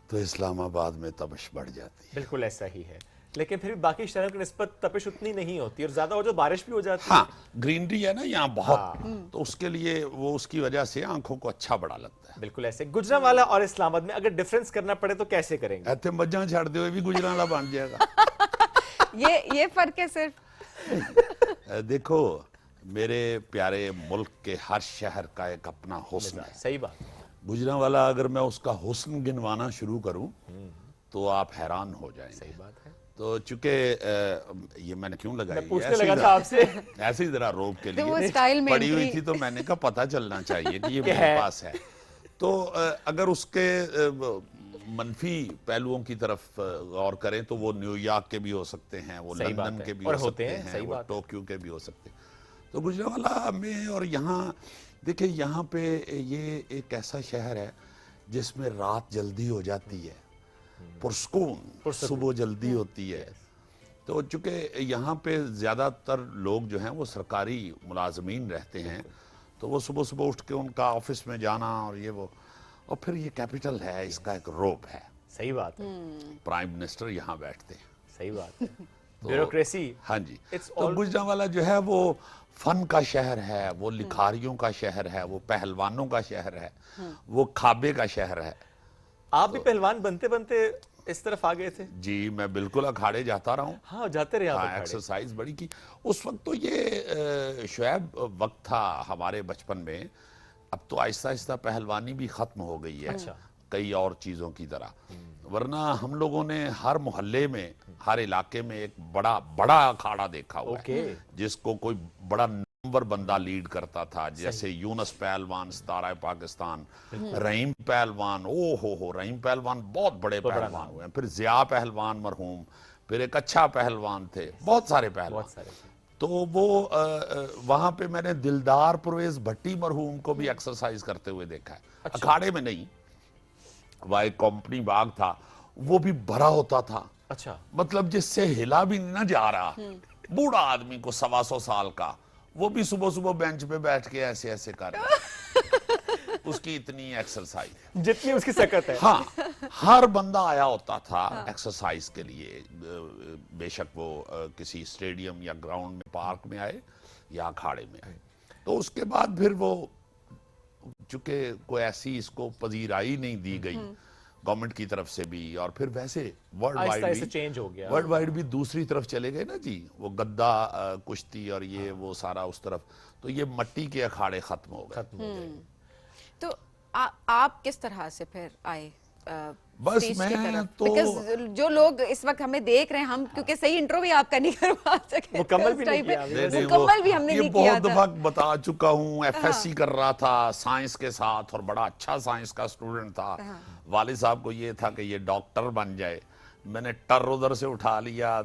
Speaker 10: تو اسلام آباد میں تپش بڑھ جاتی ہے.
Speaker 1: بالکل ایسا ہی ہے, لیکن پھر بھی باقی شہروں کی نسبت تپش اتنی نہیں ہوتی, اور زیادہ ہو جو بارش بھی ہو جاتی ہے.
Speaker 10: ہاں, گرینری ہے نا یہاں بہت, تو اس کے لیے وہ اس کی وجہ سے آنکھوں کو اچھا بڑا لگتا ہے.
Speaker 1: بالکل ایسے. گجرانوالا اور اسلام آباد میں اگر ڈیفرنس کرنا پڑے تو کیسے کریں گے؟
Speaker 10: ایتھے مجھاں چھڑ دے ہوئے بھی گجرانوالا بن جائے گا.
Speaker 2: یہ فرق ہے صرف.
Speaker 10: دیکھو میرے پیارے ملک کے ہر شہر کا ایک اپنا حسن ہے.
Speaker 1: صحیح بات.
Speaker 10: گجرانوالا اگر میں اس کا حسن گنوانا شروع کروں تو آپ حیران ہو جائیں.
Speaker 1: صحیح بات ہے.
Speaker 10: تو چونکہ یہ میں نے کیوں لگائی,
Speaker 1: پوچھنے لگا تھا آپ سے
Speaker 10: ایسے ہی ذرا روب کے
Speaker 2: وہ
Speaker 10: لیے
Speaker 2: اسٹائل میں
Speaker 10: پڑی ہوئی تھی, تو میں نے کہا پتہ چلنا چاہیے کہ یہ میرے پاس ہے. تو اگر اس کے منفی پہلوؤں کی طرف غور کریں تو وہ نیو یارک کے بھی ہو سکتے ہیں, وہ لندن کے بھی ہو سکتے ہیں, وہ ٹوکیو کے بھی ہو سکتے ہیں. تو گجرانوالا میں اور یہاں دیکھیں, یہاں پہ یہ ایک ایسا شہر ہے جس میں رات جلدی ہو جاتی ہے, پرسکون, صبح جلدی ہوتی ہے. تو چونکہ یہاں پہ زیادہ تر لوگ جو ہیں وہ سرکاری ملازمین رہتے ہیں, تو وہ صبح صبح اٹھ کے ان کا آفس میں جانا اور یہ وہ, اور پھر یہ کیپٹل ہے, اس کا ایک روب ہے.
Speaker 1: صحیح بات ہے.
Speaker 10: پرائم منسٹر یہاں بیٹھتے ہیں.
Speaker 1: صحیح بات ہے. بیوروکریسی.
Speaker 10: ہاں جی. تو گجرانوالا جو ہے وہ فن کا شہر ہے, وہ لکھاریوں کا شہر ہے, وہ پہلوانوں کا شہر ہے, وہ کھابے کا شہر ہے.
Speaker 1: آپ بھی پہلوان بنتے بنتے اس طرف آ گئے تھے؟
Speaker 10: جی میں بالکل اکھاڑے جاتا رہا ہوں.
Speaker 1: ہاں جاتے رہے آپ.
Speaker 10: ایکسرسائز بڑی کی اس وقت. تو یہ شعیب وقت تھا ہمارے بچپن میں. اب تو آہستہ آہستہ پہلوانی بھی ختم ہو گئی ہے کئی اور چیزوں کی طرح, ورنہ ہم لوگوں نے ہر محلے میں, ہر علاقے میں ایک بڑا اکھاڑا دیکھا ہوا ہے جس کو کوئی بڑا نمبر بندہ لیڈ کرتا تھا, جیسے یونس پہلوان ستارہ پاکستان, رحیم پہلوان, رحیم پہلوان بہت بڑے پہلوان ہوئے ہیں, پھر ضیاء پہلوان مرحوم, پھر ایک اچھا پہلوان تھے, بہت سارے پہلوان. تو وہ وہاں پہ میں نے دلدار پرویز بھٹی مرحوم کو بھی ایکسرسائز کرتے ہوئے دیکھا ہے. اکھاڑے میں نہیں, وہاں ایک کمپنی باغ تھا, وہ بھی بھرا ہوتا تھا.
Speaker 1: اچھا.
Speaker 10: مطلب جس سے ہلا بھی نہ جا رہا, بوڑھا آدمی کو 125 سال کا, وہ بھی صبح صبح بینچ پہ بیٹھ کے ایسے ایسے کر رہا ہے. اس کی اتنی ایکسرسائز ہے
Speaker 1: جتنی اس کی سکت ہے.
Speaker 10: ہاں, ہر بندہ آیا ہوتا تھا ایکسرسائز کے لیے, بے شک وہ کسی اسٹیڈیم یا گراؤنڈ میں, پارک میں آئے یا اکھاڑے میں آئے. تو اس کے بعد پھر وہ چونکہ کوئی ایسی اس کو پذیرائی نہیں دی گئی گورنمنٹ کی طرف سے بھی, اور پھر ویسے ورلڈ وائڈ بھی دوسری طرف چلے گئے نا جی, وہ گدا کشتی اور یہ وہ سارا اس طرف, تو یہ مٹی کے اکھاڑے ختم ہو گئے.
Speaker 2: تو آپ کس طرح سے پھر آئے
Speaker 10: بس میں تو
Speaker 2: جو لوگ اس وقت ہمیں دیکھ رہے ہیں, ہم کیونکہ صحیح انٹرو بھی آپ کا نہیں کروا سکے,
Speaker 1: مکمل بھی نہیں کیا,
Speaker 2: مکمل بھی ہم نے نہیں کیا.
Speaker 10: یہ بہت وقت بتا چکا ہوں, ایف ایس سی کر رہا تھا سائنس کے ساتھ, اور بڑا اچھا سائنس کا اسٹوڈنٹ تھا. والد صاحب کو یہ تھا کہ یہ ڈاکٹر بن جائے, میں نے ٹر ادھر سے اٹھا لیا,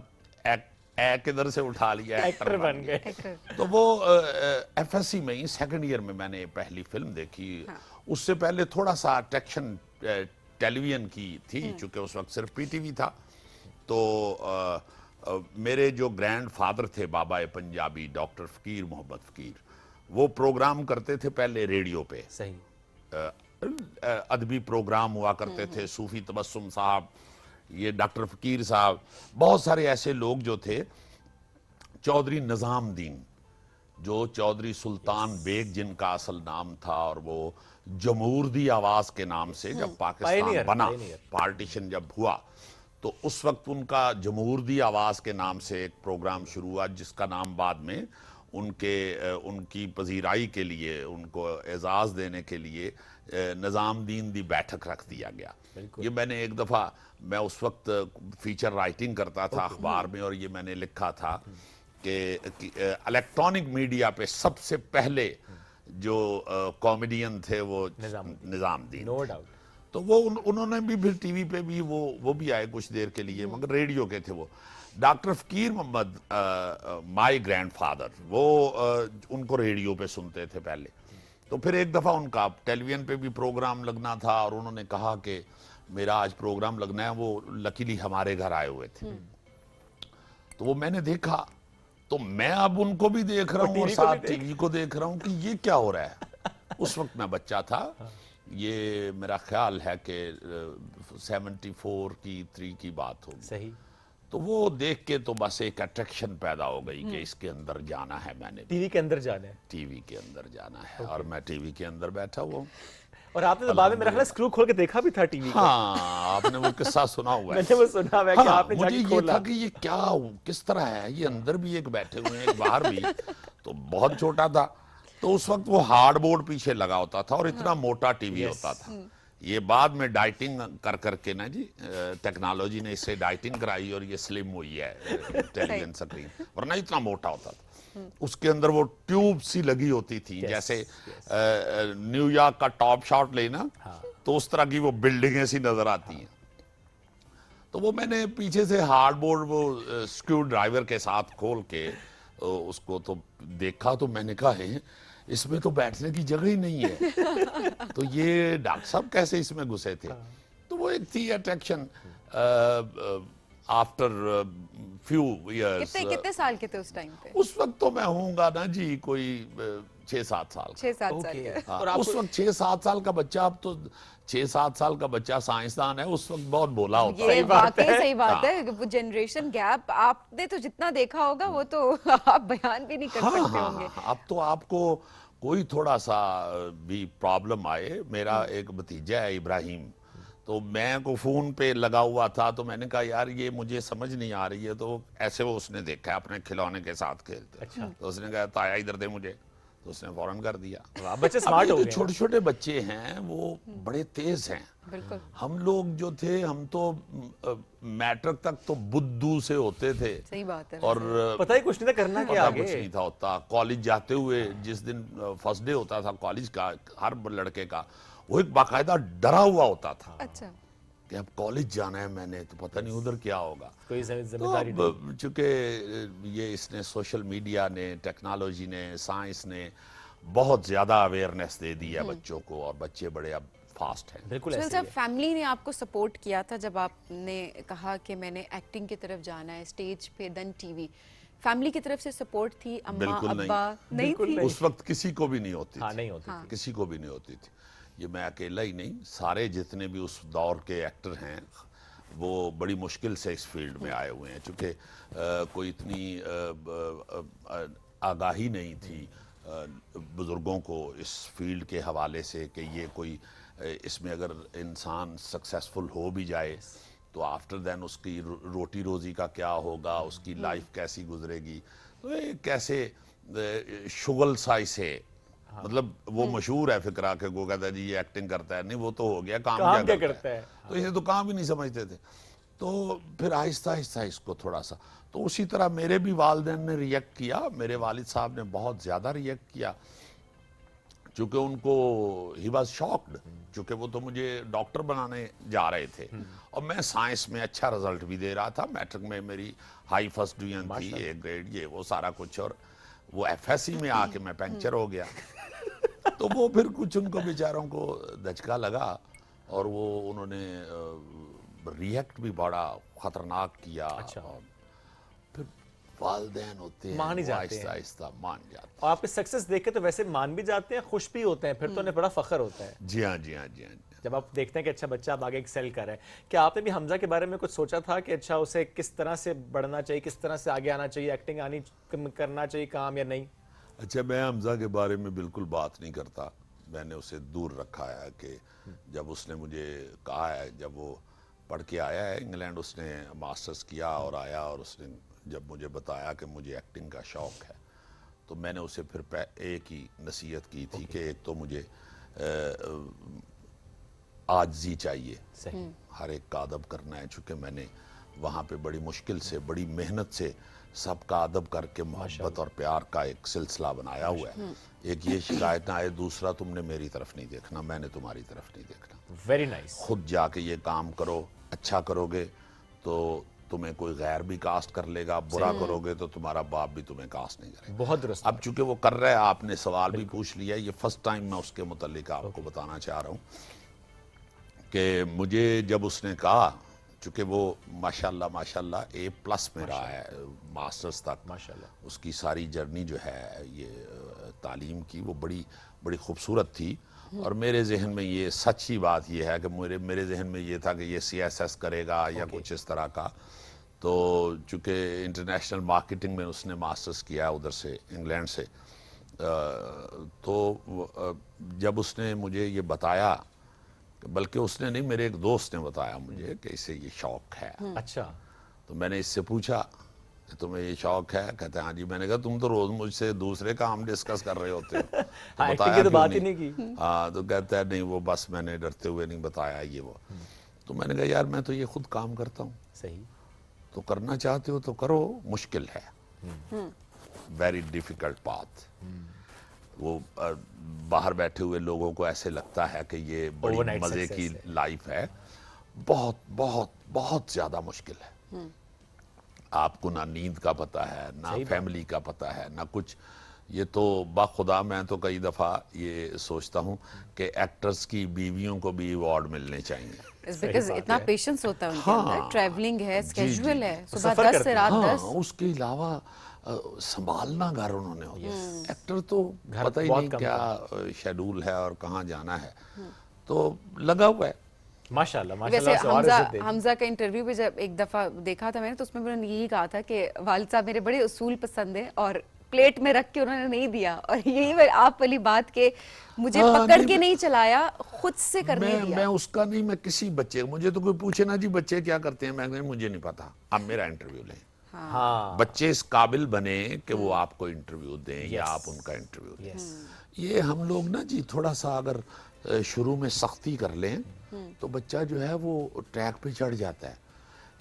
Speaker 10: ایک ادھر سے اٹھا لیا,
Speaker 1: ایکٹر بن گئے.
Speaker 10: تو وہ ایف ایس سی میں ہی سیکنڈ ایئر میں میں نے پہلی فلم دیکھی. اس سے پہلے تھوڑا سا اٹریکشن ٹیلی ویژن کی تھی, چونکہ اس وقت صرف پی ٹی وی تھا. تو میرے جو گرینڈ فادر تھے بابا پنجابی ڈاکٹر فقیر محمد فقیر, وہ پروگرام کرتے تھے پہلے ریڈیو پہ.
Speaker 1: صحیح.
Speaker 10: ادبی پروگرام ہوا کرتے تھے, صوفی تبسم صاحب, یہ ڈاکٹر فقیر صاحب, بہت سارے ایسے لوگ جو تھے. چودھری نظام دین, جو چودھری سلطان بیگ جن کا اصل نام تھا, اور وہ جمہور دی آواز کے نام سے جب پاکستان بنا, پارٹیشن جب ہوا, تو اس وقت ان کا جمہور دی آواز کے نام سے ایک پروگرام شروع ہوا, جس کا نام بعد میں ان کی پذیرائی کے لیے, ان کو اعزاز دینے کے لیے نظام دین دی بیٹھک رکھ دیا گیا. یہ میں نے ایک دفعہ, میں اس وقت فیچر رائٹنگ کرتا تھا اخبار میں, اور یہ میں نے لکھا تھا کہ الیکٹرانک میڈیا پہ سب سے پہلے جو کامیڈین تھے وہ نظام دین.
Speaker 1: No doubt.
Speaker 10: تو وہ انہوں نے بھی پھر ٹی وی پہ بھی وہ بھی آئے کچھ دیر کے لیے, مگر ریڈیو کے تھے وہ. ڈاکٹر فقیر محمد, مائی گرینڈ فادر, وہ ان کو ریڈیو پہ سنتے تھے پہلے. تو پھر ایک دفعہ ان کا ٹیلی ویژن پہ بھی پروگرام لگنا تھا, اور انہوں نے کہا کہ میرا آج پروگرام لگنا ہے. وہ لکیلی ہمارے گھر آئے ہوئے تھے, تو وہ میں نے دیکھا, تو میں اب ان کو بھی دیکھ رہا ہوں اور ساتھ ٹی وی کو دیکھ رہا ہوں کہ یہ کیا ہو رہا ہے. اس وقت میں بچہ تھا, یہ میرا خیال ہے کہ 74 کی 3 کی بات ہوگی.
Speaker 1: صحیح.
Speaker 10: تو وہ دیکھ کے تو بس ایک اٹریکشن پیدا ہو گئی کہ اس کے اندر جانا ہے. میں نے
Speaker 1: ٹی وی کے اندر جانا ہے.
Speaker 10: ٹی وی کے اندر جانا ہے, اور میں ٹی وی کے اندر بیٹھا ہوا ہوں.
Speaker 1: اور آپ نے تو بعد میں میرا خیال ہے اسکرو کھول کے دیکھا بھی تھا ٹی وی.
Speaker 10: ہاں, آپ نے وہ قصہ سنا ہوا ہے.
Speaker 1: میں نے وہ سنا ہوا ہے کہ آپ نے
Speaker 10: مجھے یہ تھا کہ یہ کیا, کس طرح ہے, یہ اندر بھی ایک بیٹھے ہوئے ہیں, ایک باہر بھی. تو بہت چھوٹا تھا, تو اس وقت وہ ہارڈ بورڈ پیچھے لگا ہوتا تھا, اور اتنا موٹا ٹی وی ہوتا تھا. یہ بعد میں ڈائٹنگ کر کے نا جی, ٹیکنالوجی نے اس سے ڈائٹنگ کرائی اور یہ سلم ہوئی ہے ٹیلی ویژن سکرین, ورنہ اتنا موٹا ہوتا تھا. اس کے اندر وہ ٹیوب سی لگی ہوتی تھی, جیسے نیو یارک کا ٹاپ شاٹ لینا, تو اس طرح کی وہ بلڈنگیں سی نظر آتی ہیں. تو وہ میں نے پیچھے سے ہارڈ بورڈ وہ اسکریو ڈرائیور کے ساتھ کھول کے اس کو تو دیکھا, تو میں نے کہا ہے اس میں تو بیٹھنے کی جگہ ہی نہیں ہے, تو یہ ڈاکٹر صاحب کیسے اس میں گھسے تھے. تو وہ ایک تھی اٹریکشن. After few years.
Speaker 2: کتنے سال کے تھے اس ٹائم پہ؟
Speaker 10: اس وقت تو میں ہوں گا نا جی کوئی 6-7 سال.
Speaker 2: 6-7 سال کے.
Speaker 10: اس وقت 6-7 سال کا بچہ, اب تو 6-7 سال کا بچہ سائنسدان ہے, اس وقت بہت بولا ہوتا ہے.
Speaker 2: یہ واقعی صحیح بات ہے. وہ جنریشن گیپ آپ نے تو جتنا دیکھا ہوگا وہ تو آپ بیان بھی نہیں کر سکتے ہوں گے.
Speaker 10: اب تو آپ کو کوئی تھوڑا سا بھی پرابلم آئے. میرا ایک بھتیجا ہے ابراہیم, تو میں کو فون پہ لگا ہوا تھا, تو میں نے کہا یار یہ مجھے سمجھ نہیں آ رہی ہے, تو ایسے وہ اس نے دیکھا ہے اپنے کھلونے کے ساتھ کھیلتے. تو اس نے کہا تایا ادھر دے مجھے, تو اس نے فوراً کر دیا.
Speaker 1: بچے سمارٹ ہو گئے.
Speaker 10: چھوٹے چھوٹے بچے ہیں وہ بڑے تیز ہیں.
Speaker 2: بالکل.
Speaker 10: ہم لوگ جو تھے, ہم تو میٹرک تک تو بدھو سے ہوتے تھے.
Speaker 2: صحیح بات ہے.
Speaker 10: اور
Speaker 1: پتہ ہی کچھ نہیں تھا کرنا کیا آگے.
Speaker 10: کچھ نہیں تھا ہوتا. کالج جاتے ہوئے جس دن فرسٹ ڈے ہوتا تھا کالج کا ہر لڑکے کا, وہ ایک باقاعدہ ڈرا ہوا ہوتا تھا.
Speaker 2: اچھا.
Speaker 10: کہ اب کالج جانا ہے میں نے, تو پتہ نہیں ادھر کیا ہوگا.
Speaker 1: کوئی ذمہ داری نہیں.
Speaker 10: چونکہ یہ اس نے سوشل میڈیا نے, ٹیکنالوجی نے, سائنس نے بہت زیادہ اویئرنیس دے دی ہے بچوں کو, اور بچے بڑے اب فاسٹ ہیں.
Speaker 1: بالکل
Speaker 2: سہیل
Speaker 1: ایسے
Speaker 2: صاحب, فیملی نے آپ کو سپورٹ کیا تھا جب آپ نے کہا کہ میں نے ایکٹنگ کی طرف جانا ہے, اسٹیج پہ دن ٹی وی, فیملی کی طرف سے سپورٹ تھی؟ اماں ابا نہیں تھی
Speaker 10: اس وقت کسی کو بھی نہیں ہوتی
Speaker 1: ہاں نہیں ہوتی,
Speaker 10: کسی کو بھی نہیں ہوتی تھی. یہ میں اکیلا ہی نہیں, سارے جتنے بھی اس دور کے ایکٹر ہیں وہ بڑی مشکل سے اس فیلڈ میں آئے ہوئے ہیں, چونکہ کوئی اتنی آگاہی نہیں تھی بزرگوں کو اس فیلڈ کے حوالے سے کہ یہ کوئی, اس میں اگر انسان سکسیسفل ہو بھی جائے تو آفٹر دین اس کی روٹی روزی کا کیا ہوگا, اس کی لائف کیسی گزرے گی. تو ایک کیسے شغل سائی سے, مطلب وہ مشہور ہے فقرہ کہ وہ کہتا ہے جی یہ ایکٹنگ کرتا ہے, نہیں وہ تو ہو گیا, کام کیا کرتا ہے. تو اسے تو کام ہی نہیں سمجھتے تھے. تو پھر آہستہ آہستہ اس کو تھوڑا سا, تو اسی طرح میرے بھی والدین نے ریئیکٹ کیا. میرے والد صاحب نے بہت زیادہ ریئیکٹ کیا چونکہ ان کو ہی واز شاکڈ، چونکہ وہ تو مجھے ڈاکٹر بنانے جا رہے تھے اور میں سائنس میں اچھا رزلٹ بھی دے رہا تھا، میٹرک میں میری ہائی فرسٹ ڈویژن تھی، اے گریڈ، یہ وہ سارا کچھ، اور وہ ایف ایس سی میں آ کے میں پنکچر ہو گیا. تو وہ پھر کچھ ان کو بیچاروں کو دھچکا لگا اور وہ انہوں نے ری ایکٹ بھی بڑا خطرناک کیا. پھر والدین ہوتے ہیں
Speaker 1: مان ہی
Speaker 10: وہ
Speaker 1: جاتے ہیں،
Speaker 10: آہستہ آہستہ مان جاتے ہیں.
Speaker 1: اور آپ کے سکسس دیکھ کے تو ویسے مان بھی جاتے ہیں، خوش بھی ہوتے ہیں، پھر تو انہیں بڑا فخر ہوتا ہے
Speaker 10: جی ہاں جی ہاں جی ہاں.
Speaker 1: جب آپ دیکھتے ہیں کہ اچھا بچہ اب آگے ایکسل کر رہا ہے. کیا آپ نے بھی حمزہ کے بارے میں کچھ سوچا تھا کہ اچھا اسے کس طرح سے بڑھنا چاہیے، کس طرح سے آگے آنا چاہیے، ایکٹنگ آنی کرنا چاہیے کام یا نہیں؟
Speaker 10: اچھا، میں حمزہ کے بارے میں بالکل بات نہیں کرتا، میں نے اسے دور رکھا ہے. کہ جب اس نے مجھے کہا ہے، جب وہ پڑھ کے آیا ہے انگلینڈ، اس نے ماسٹرز کیا اور آیا، اور اس نے جب مجھے بتایا کہ مجھے ایکٹنگ کا شوق ہے، تو میں نے اسے پھر ایک ہی نصیحت کی تھی کہ ایک تو مجھے عاجزی چاہیے، ہر ایک کا ادب کرنا ہے، چونکہ میں نے وہاں پہ بڑی مشکل سے، بڑی محنت سے سب کا ادب کر کے محبت اور پیار کا ایک سلسلہ بنایا ہوا ہے. ایک یہ شکایت نہ آئے، دوسرا تم نے میری طرف نہیں دیکھنا، میں نے تمہاری طرف نہیں دیکھنا.
Speaker 1: Very nice.
Speaker 10: خود جا کے یہ کام کرو، اچھا کرو گے تو تمہیں کوئی غیر بھی کاسٹ کر لے گا، برا کرو گے تو تمہارا باپ بھی تمہیں کاسٹ نہیں کرے گا.
Speaker 1: بہت درست.
Speaker 10: اب چونکہ وہ کر رہا ہے، آپ نے سوال بھی پوچھ لیا، یہ فرسٹ ٹائم میں اس کے متعلق آپ کو بتانا چاہ رہا ہوں کہ مجھے جب اس نے کہا، چونکہ وہ ماشاءاللہ اے پلس میں رہا ہے ماسٹرز تک، اس کی ساری جرنی جو ہے یہ تعلیم کی وہ بڑی خوبصورت تھی. اور میرے ذہن میں یہ سچی بات یہ ہے کہ میرے ذہن میں یہ تھا کہ یہ سی ایس ایس کرے گا یا کچھ اس طرح کا. تو چونکہ انٹرنیشنل مارکیٹنگ میں اس نے ماسٹرز کیا ادھر سے انگلینڈ سے، تو جب اس نے مجھے یہ بتایا، بلکہ اس نے نہیں، میرے ایک دوست نے بتایا مجھے کہ اسے یہ شوق ہے.
Speaker 1: اچھا.
Speaker 10: تو میں نے اس سے پوچھا کہ تمہیں یہ شوق ہے؟ کہتے ہیں ہاں جی. میں نے کہا تم تو روز مجھ سے دوسرے کام ڈسکس کر رہے ہوتے ہو،
Speaker 1: ایکٹنگ کی تو بات ہی نہیں کی.
Speaker 10: ہاں. تو کہتا ہے نہیں، وہ بس میں نے ڈرتے ہوئے نہیں بتایا یہ وہ. تو میں نے کہا یار میں تو یہ خود کام کرتا ہوں.
Speaker 1: صحیح.
Speaker 10: تو کرنا چاہتے ہو تو کرو، مشکل ہے، ویری ڈیفیکلٹ پاتھ. وہ باہر بیٹھے ہوئے لوگوں کو ایسے لگتا ہے کہ یہ بڑی مزے کی لائف ہے، بہت بہت بہت زیادہ مشکل ہے. آپ کو نہ نیند کا پتہ ہے، نہ فیملی کا پتہ ہے، نہ کچھ. یہ تو باخدا میں تو کئی دفعہ یہ سوچتا ہوں کہ ایکٹرز کی بیویوں کو بھی ایوارڈ ملنے چاہیے.
Speaker 2: بیکاز اتنا پیشنس ہوتا ہے ان کے اندر، ٹریولنگ ہے، اسکیجول ہے، صبح
Speaker 1: سفر
Speaker 2: 10 سے رات 10.
Speaker 10: اس کے علاوہ سنبھالنا گھر انہوں نے ہوتا ہے. ایکٹر تو پتہ ہی نہیں کیا شیڈول ہے اور کہاں جانا ہے، تو لگا ہوا ہے.
Speaker 1: ماشاءاللہ
Speaker 2: ویسے
Speaker 1: ماشاءاللہ.
Speaker 2: حمزہ کا انٹرویو بھی جب ایک دفعہ دیکھا تھا میں نے، تو اس میں انہوں نے یہی کہا تھا کہ والد صاحب میرے بڑے اصول پسند ہیں اور پلیٹ میں رکھ کے انہوں نے نہیں دیا. اور یہی آپ والی بات کہ مجھے پکڑ کے نہیں چلایا، خود سے کرنے دیا.
Speaker 10: میں اس کا نہیں، میں کسی بچے، مجھے تو کوئی پوچھے نا جی بچے کیا کرتے ہیں، میں کہنے مجھے نہیں پتا، اب میرا انٹرویو لیں. بچے اس قابل بنے کہ وہ آپ کو انٹرویو دیں یا آپ ان کا انٹرویو دیں. یہ ہم لوگ نا جی تھوڑا سا اگر شروع میں سختی کر لیں تو بچہ جو ہے وہ ٹریک پہ چڑھ جاتا ہے.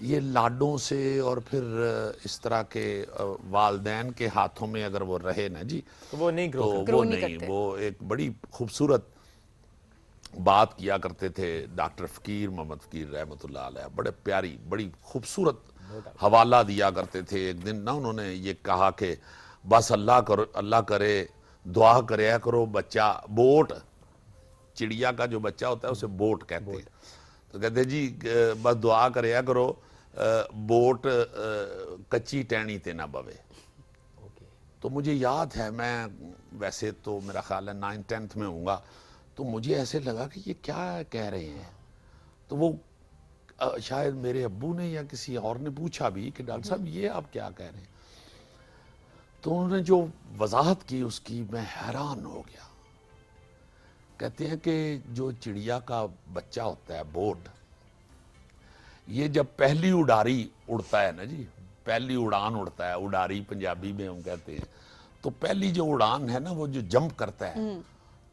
Speaker 10: یہ لاڈوں سے اور پھر اس طرح کے والدین کے ہاتھوں میں اگر وہ رہے نا جی
Speaker 1: تو وہ نہیں
Speaker 10: کرتے. وہ ایک بڑی خوبصورت بات کیا کرتے تھے ڈاکٹر فقیر محمد فقیر رحمۃ اللہ علیہ، بڑے پیاری بڑی خوبصورت حوالہ دیا کرتے تھے. ایک دن نا انہوں نے یہ کہا کہ بس اللہ کرے دعا کریا کرو بچہ بوٹ، چڑیا کا جو بچہ ہوتا ہے اسے بوٹ کہتے ہیں. تو کہتے جی بس دعا کریا کرو بوٹ کچی ٹہنی تے نہ بوے. تو مجھے یاد ہے، میں ویسے تو میرا خیال ہے 9th-10th میں ہوں گا، تو مجھے ایسے لگا کہ یہ کیا کہہ رہے ہیں. تو وہ شاید میرے ابو نے یا کسی اور نے پوچھا بھی کہ ڈاکٹر صاحب یہ آپ کیا کہہ رہے ہیں. تو انہوں نے جو وضاحت کی اس کی میں حیران ہو گیا. کہتے ہیں کہ جو چڑیا کا بچہ ہوتا ہے بوٹ، یہ جب پہلی اڈاری اڑتا ہے نا جی، پہلی اڑان اڑتا ہے، اڈاری پنجابی میں ہم کہتے ہیں، تو پہلی جو اڑان ہے نا وہ جو جمپ کرتا ہے،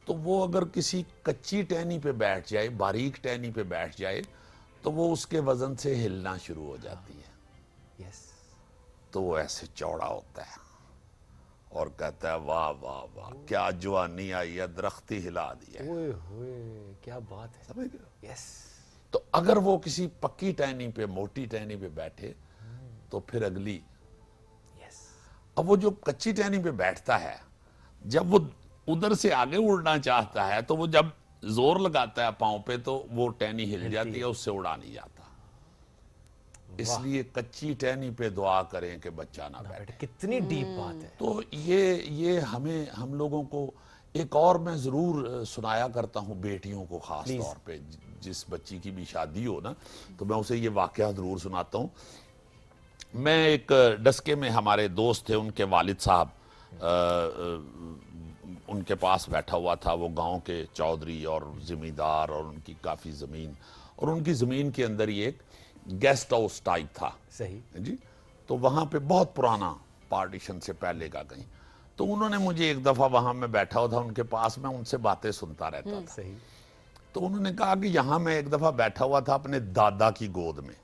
Speaker 10: تو وہ اگر کسی کچی ٹہنی پہ بیٹھ جائے، باریک ٹہنی پہ بیٹھ جائے، تو وہ اس کے وزن سے ہلنا شروع ہو جاتی ہے. تو وہ ایسے چوڑا ہوتا ہے اور کہتا ہے واہ واہ واہ کیا جوانی آئی ہے، درخت ہی ہلا دیا ہے.
Speaker 1: اوئے ہوئے کیا بات ہے.
Speaker 10: سمجھ گئے؟
Speaker 1: یس.
Speaker 10: تو اگر وہ کسی پکی ٹہنی پہ موٹی ٹہنی پہ بیٹھے تو پھر اگلی. اب وہ جو کچی ٹہنی پہ بیٹھتا ہے جب وہ ادھر سے آگے اڑنا چاہتا ہے تو وہ جب زور لگاتا ہے پاؤں پہ تو وہ ٹہنی ہل جاتی ہے، اس سے اڑا نہیں جاتا. اس لیے کچی ٹہنی پہ دعا کریں کہ بچہ نہ بیٹھے.
Speaker 1: کتنی ڈیپ بات ہے.
Speaker 10: تو یہ ہم لوگوں کو ایک اور میں ضرور سنایا کرتا ہوں بیٹیوں کو، خاص طور پہ جس بچی کی بھی شادی ہو نا تو میں اسے یہ واقعہ ضرور سناتا ہوں. میں ایک ڈسکے میں ہمارے دوست تھے، ان کے والد صاحب ان کے پاس بیٹھا ہوا تھا. وہ گاؤں کے چودھری اور زمیندار اور ان کی کافی زمین، اور ان کی زمین کے اندر ہی ایک گیسٹ ہاؤس ٹائپ تھا.
Speaker 1: صحیح
Speaker 10: جی. تو وہاں پہ بہت پرانا پارٹیشن سے پہلے کا کہیں. تو انہوں نے مجھے ایک دفعہ وہاں میں بیٹھا ہوا تھا ان کے پاس، میں ان سے باتیں سنتا رہتا تھا.
Speaker 1: صحیح.
Speaker 10: تو انہوں نے کہا کہ یہاں میں ایک دفعہ بیٹھا ہوا تھا اپنے دادا کی گود میں.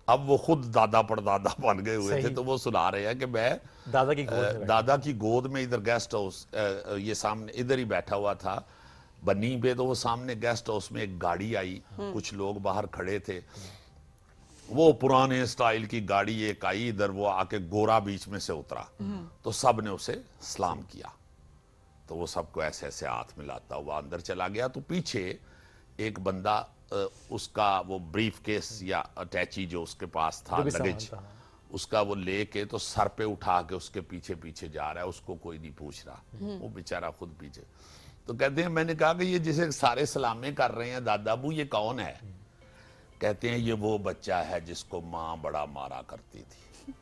Speaker 10: اب وہ خود دادا پردادا بن گئے ہوئے تھے، تو وہ سنا رہے ہیں کہ میں دادا کی گود میں ادھر گیسٹ ہاؤس یہ سامنے ادھر ہی بیٹھا ہوا تھا بنی پہ. تو وہ سامنے گیسٹ ہاؤس میں ایک گاڑی آئی، کچھ لوگ باہر کھڑے تھے. وہ پرانے سٹائل کی گاڑی ایک آئی ادھر، وہ آ کے گورا بیچ میں سے اترا تو سب نے اسے سلام کیا. تو وہ سب کو ایسے ایسے ہاتھ ملاتا ہوا اندر چلا گیا. تو پیچھے ایک بندہ اس کا وہ بریف کیس یا اٹیچی جو اس کے پاس تھا لگیج، اس کا وہ لے کے تو سر پہ اٹھا کے اس کے پیچھے پیچھے جا رہا ہے. اس کو کوئی نہیں پوچھ رہا، وہ بیچارہ خود پیچھے. تو کہتے ہیں میں نے کہا کہ یہ جسے سارے سلامیں کر رہے ہیں دادا ابو، یہ کون ہے؟ کہتے ہیں یہ وہ بچہ ہے جس کو ماں بڑا مارا کرتی تھی.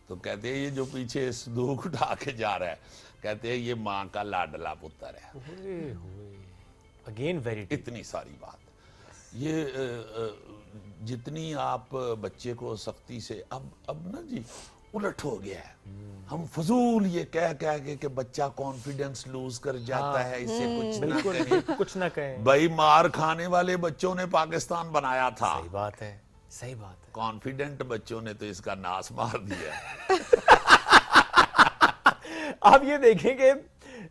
Speaker 10: تو کہتے ہیں یہ جو پیچھے صندوق اٹھا کے جا رہا ہے، کہتے ہیں یہ ماں کا لاڈلا پتر ہے.
Speaker 1: اگین ویری
Speaker 10: اتنی ساری بات. یہ جتنی آپ بچے کو سختی سے اب نا جی الٹ ہو گیا ہے. ہم فضول یہ کہہ کے کہ بچہ کانفیڈنس لوز کر جاتا ہے، اسے
Speaker 1: کچھ نہ کہیں.
Speaker 10: بھائی مار کھانے والے بچوں نے پاکستان بنایا تھا.
Speaker 1: صحیح بات ہے، صحیح بات ہے.
Speaker 10: کانفیڈنٹ بچوں نے تو اس کا ناس مار دیا.
Speaker 1: آپ یہ دیکھیں کہ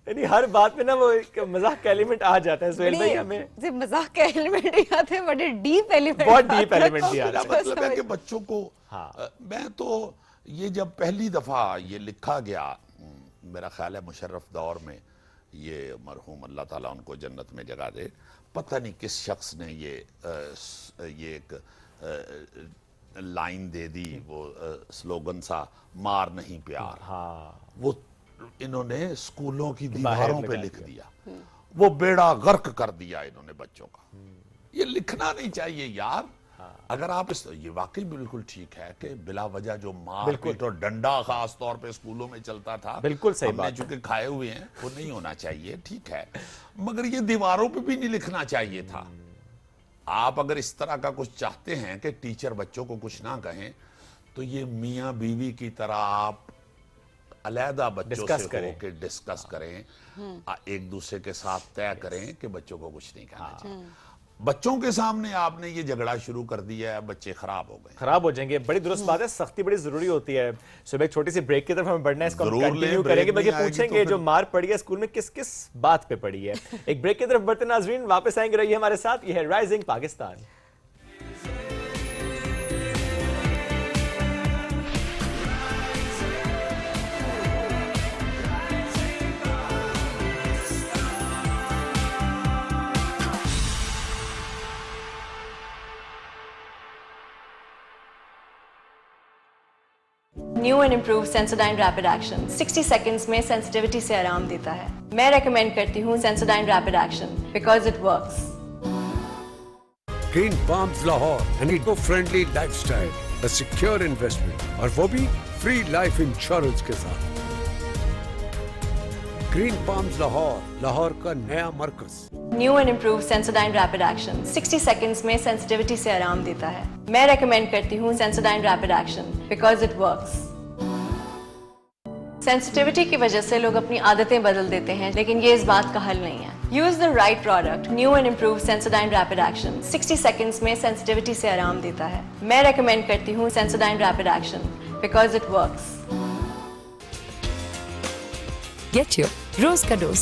Speaker 1: یعنی ہر بات میں نا وہ مزاح کا ایلیمنٹ آ جاتا ہے. سہیل بھائی ہمیں
Speaker 2: مزاح کا ایلیمنٹ ہی آتے ہیں، بڑے ڈیپ ایلیمنٹ،
Speaker 1: بہت ڈیپ ایلیمنٹ بھی آ رہا ہے.
Speaker 10: مطلب ہے کہ بچوں کو میں تو یہ جب پہلی دفعہ یہ لکھا گیا، میرا خیال ہے مشرف دور میں، یہ مرحوم اللہ تعالیٰ ان کو جنت میں جگہ دے، پتہ نہیں کس شخص نے یہ ایک لائن دے دی، وہ سلوگن سا مار نہیں پیار. وہ انہوں نے اسکولوں کی دیواروں پہ لکھ دیا. وہ بیڑا غرق کر دیا انہوں نے بچوں کا. یہ لکھنا نہیں چاہیے یار. اگر آپ یہ واقعی بالکل ٹھیک ہے کہ بلا وجہ جو مار پیٹ اور ڈنڈا خاص طور پہ اسکولوں میں چلتا تھا،
Speaker 1: بالکل صحیح بات،
Speaker 10: ہم نے چونکہ کھائے ہوئے ہیں، وہ نہیں ہونا چاہیے. ٹھیک ہے، مگر یہ دیواروں پہ بھی نہیں لکھنا چاہیے تھا. آپ اگر اس طرح کا کچھ چاہتے ہیں کہ ٹیچر بچوں کو کچھ نہ کہیں تو یہ میاں بیوی کی طرح آپ علیحدہ بچوں سے ہو کے ڈسکس کریں، ایک دوسرے کے ساتھ طے کریں کہ بچوں کو کچھ نہیں کہنا چاہیے. بچوں کے سامنے آپ نے یہ جھگڑا شروع کر دیا ہے، بچے خراب ہو گئے،
Speaker 1: خراب ہو جائیں گے. بڑی درست بات ہے، سختی بڑی ضروری ہوتی ہے. صبح ایک چھوٹی سی بریک کی طرف ہمیں بڑھنا ہے، اس کو ہم کنٹینیو کریں گے بلکہ پوچھیں گے جو مار پڑی ہے اسکول میں کس کس بات پہ پڑی ہے. ایک بریک کی طرف بڑھتے ناظرین، واپس آئیں گے، رہیے ہمارے ساتھ. یہ ہے rising Pakistan.
Speaker 9: New and improve Sensodyne rapid action 60 seconds میں سینسٹیوٹی سے آرام دیتا ہے. میں ریکمینڈ کرتی ہوں Sensodyne rapid action because it works.
Speaker 11: Green Palms Lahore, an eco-friendly lifestyle, a secure investment، اور وہ بھی فری لائف انشورنس کے ساتھ. گرین پامز لاہور، لاہور کا نیا مرکز.
Speaker 9: New and improve Sensodyne rapid action 60 seconds میں سینسٹیوٹی سے آرام دیتا ہے. میں ریکمینڈ کرتی ہوں Sensodyne rapid action because it works. Sensitivity کی وجہ سے لوگ اپنی عادتیں بدل دیتے ہیں، لیکن یہ اس بات کا حل نہیں ہے. Use the right product. New and improve Sensodyne rapid action 60 seconds میں سینسٹیوٹی سے آرام دیتا ہے. میں ریکمینڈ کرتی ہوں Sensodyne rapid action because it works.
Speaker 12: Get your Rose ka dose.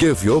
Speaker 13: Give your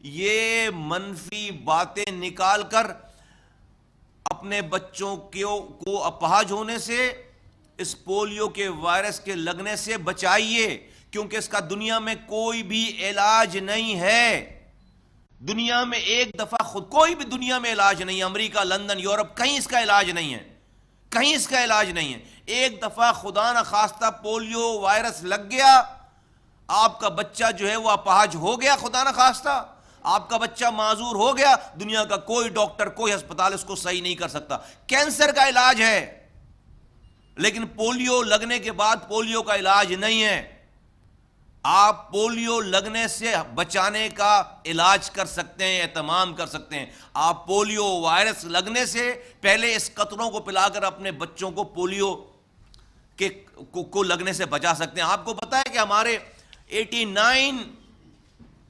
Speaker 14: یہ منفی باتیں نکال کر اپنے بچوں کو اپاہج ہونے سے، اس پولیو کے وائرس کے لگنے سے بچائیے، کیونکہ اس کا دنیا میں کوئی بھی علاج نہیں ہے. دنیا میں ایک دفعہ کوئی بھی دنیا میں علاج نہیں ہے. امریکہ، لندن، یورپ، کہیں اس کا علاج نہیں ہے، کہیں اس کا علاج نہیں ہے. ایک دفعہ خدا نخواستہ پولیو وائرس لگ گیا، آپ کا بچہ جو ہے وہ اپاہج ہو گیا، خدا نخواستہ آپ کا بچہ معذور ہو گیا، دنیا کا کوئی ڈاکٹر، کوئی ہسپتال اس کو صحیح نہیں کر سکتا. کینسر کا علاج ہے، لیکن پولیو لگنے کے بعد پولیو کا علاج نہیں ہے. آپ پولیو لگنے سے بچانے کا علاج کر سکتے ہیں، اہتمام کر سکتے ہیں. آپ پولیو وائرس لگنے سے پہلے اس قطروں کو پلا کر اپنے بچوں کو پولیو کو لگنے سے بچا سکتے ہیں. آپ کو پتا ہے کہ ہمارے 89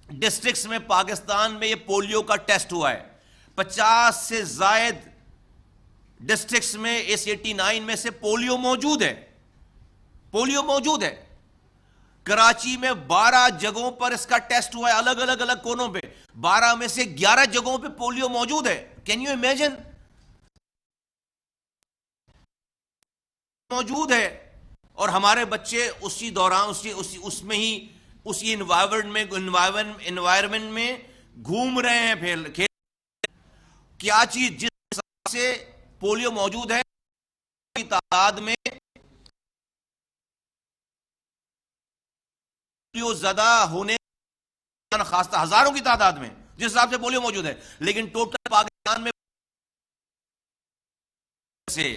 Speaker 14: ڈسٹرکٹس میں پاکستان میں یہ پولیو کا ٹیسٹ ہوا ہے. 50 سے زائد ڈسٹرکٹس میں اس 89 میں سے پولیو موجود ہے. پولیو موجود ہے. کراچی میں 12 جگہوں پر اس کا ٹیسٹ ہوا ہے، الگ الگ کونوں پہ. 12 میں سے 11 جگہوں پہ پولیو موجود ہے. Can you imagine? موجود ہے. اور ہمارے بچے اسی دوران اس میں ہی اسی انوائرمنٹ میں گھوم رہے ہیں. پھر کیا چیز جس حساب سے پولیو موجود ہے کی تعداد میں پولیو زدہ ہونے خاصہ ہزاروں کی تعداد میں جس حساب سے پولیو موجود ہے، لیکن ٹوٹل پاکستان میں سے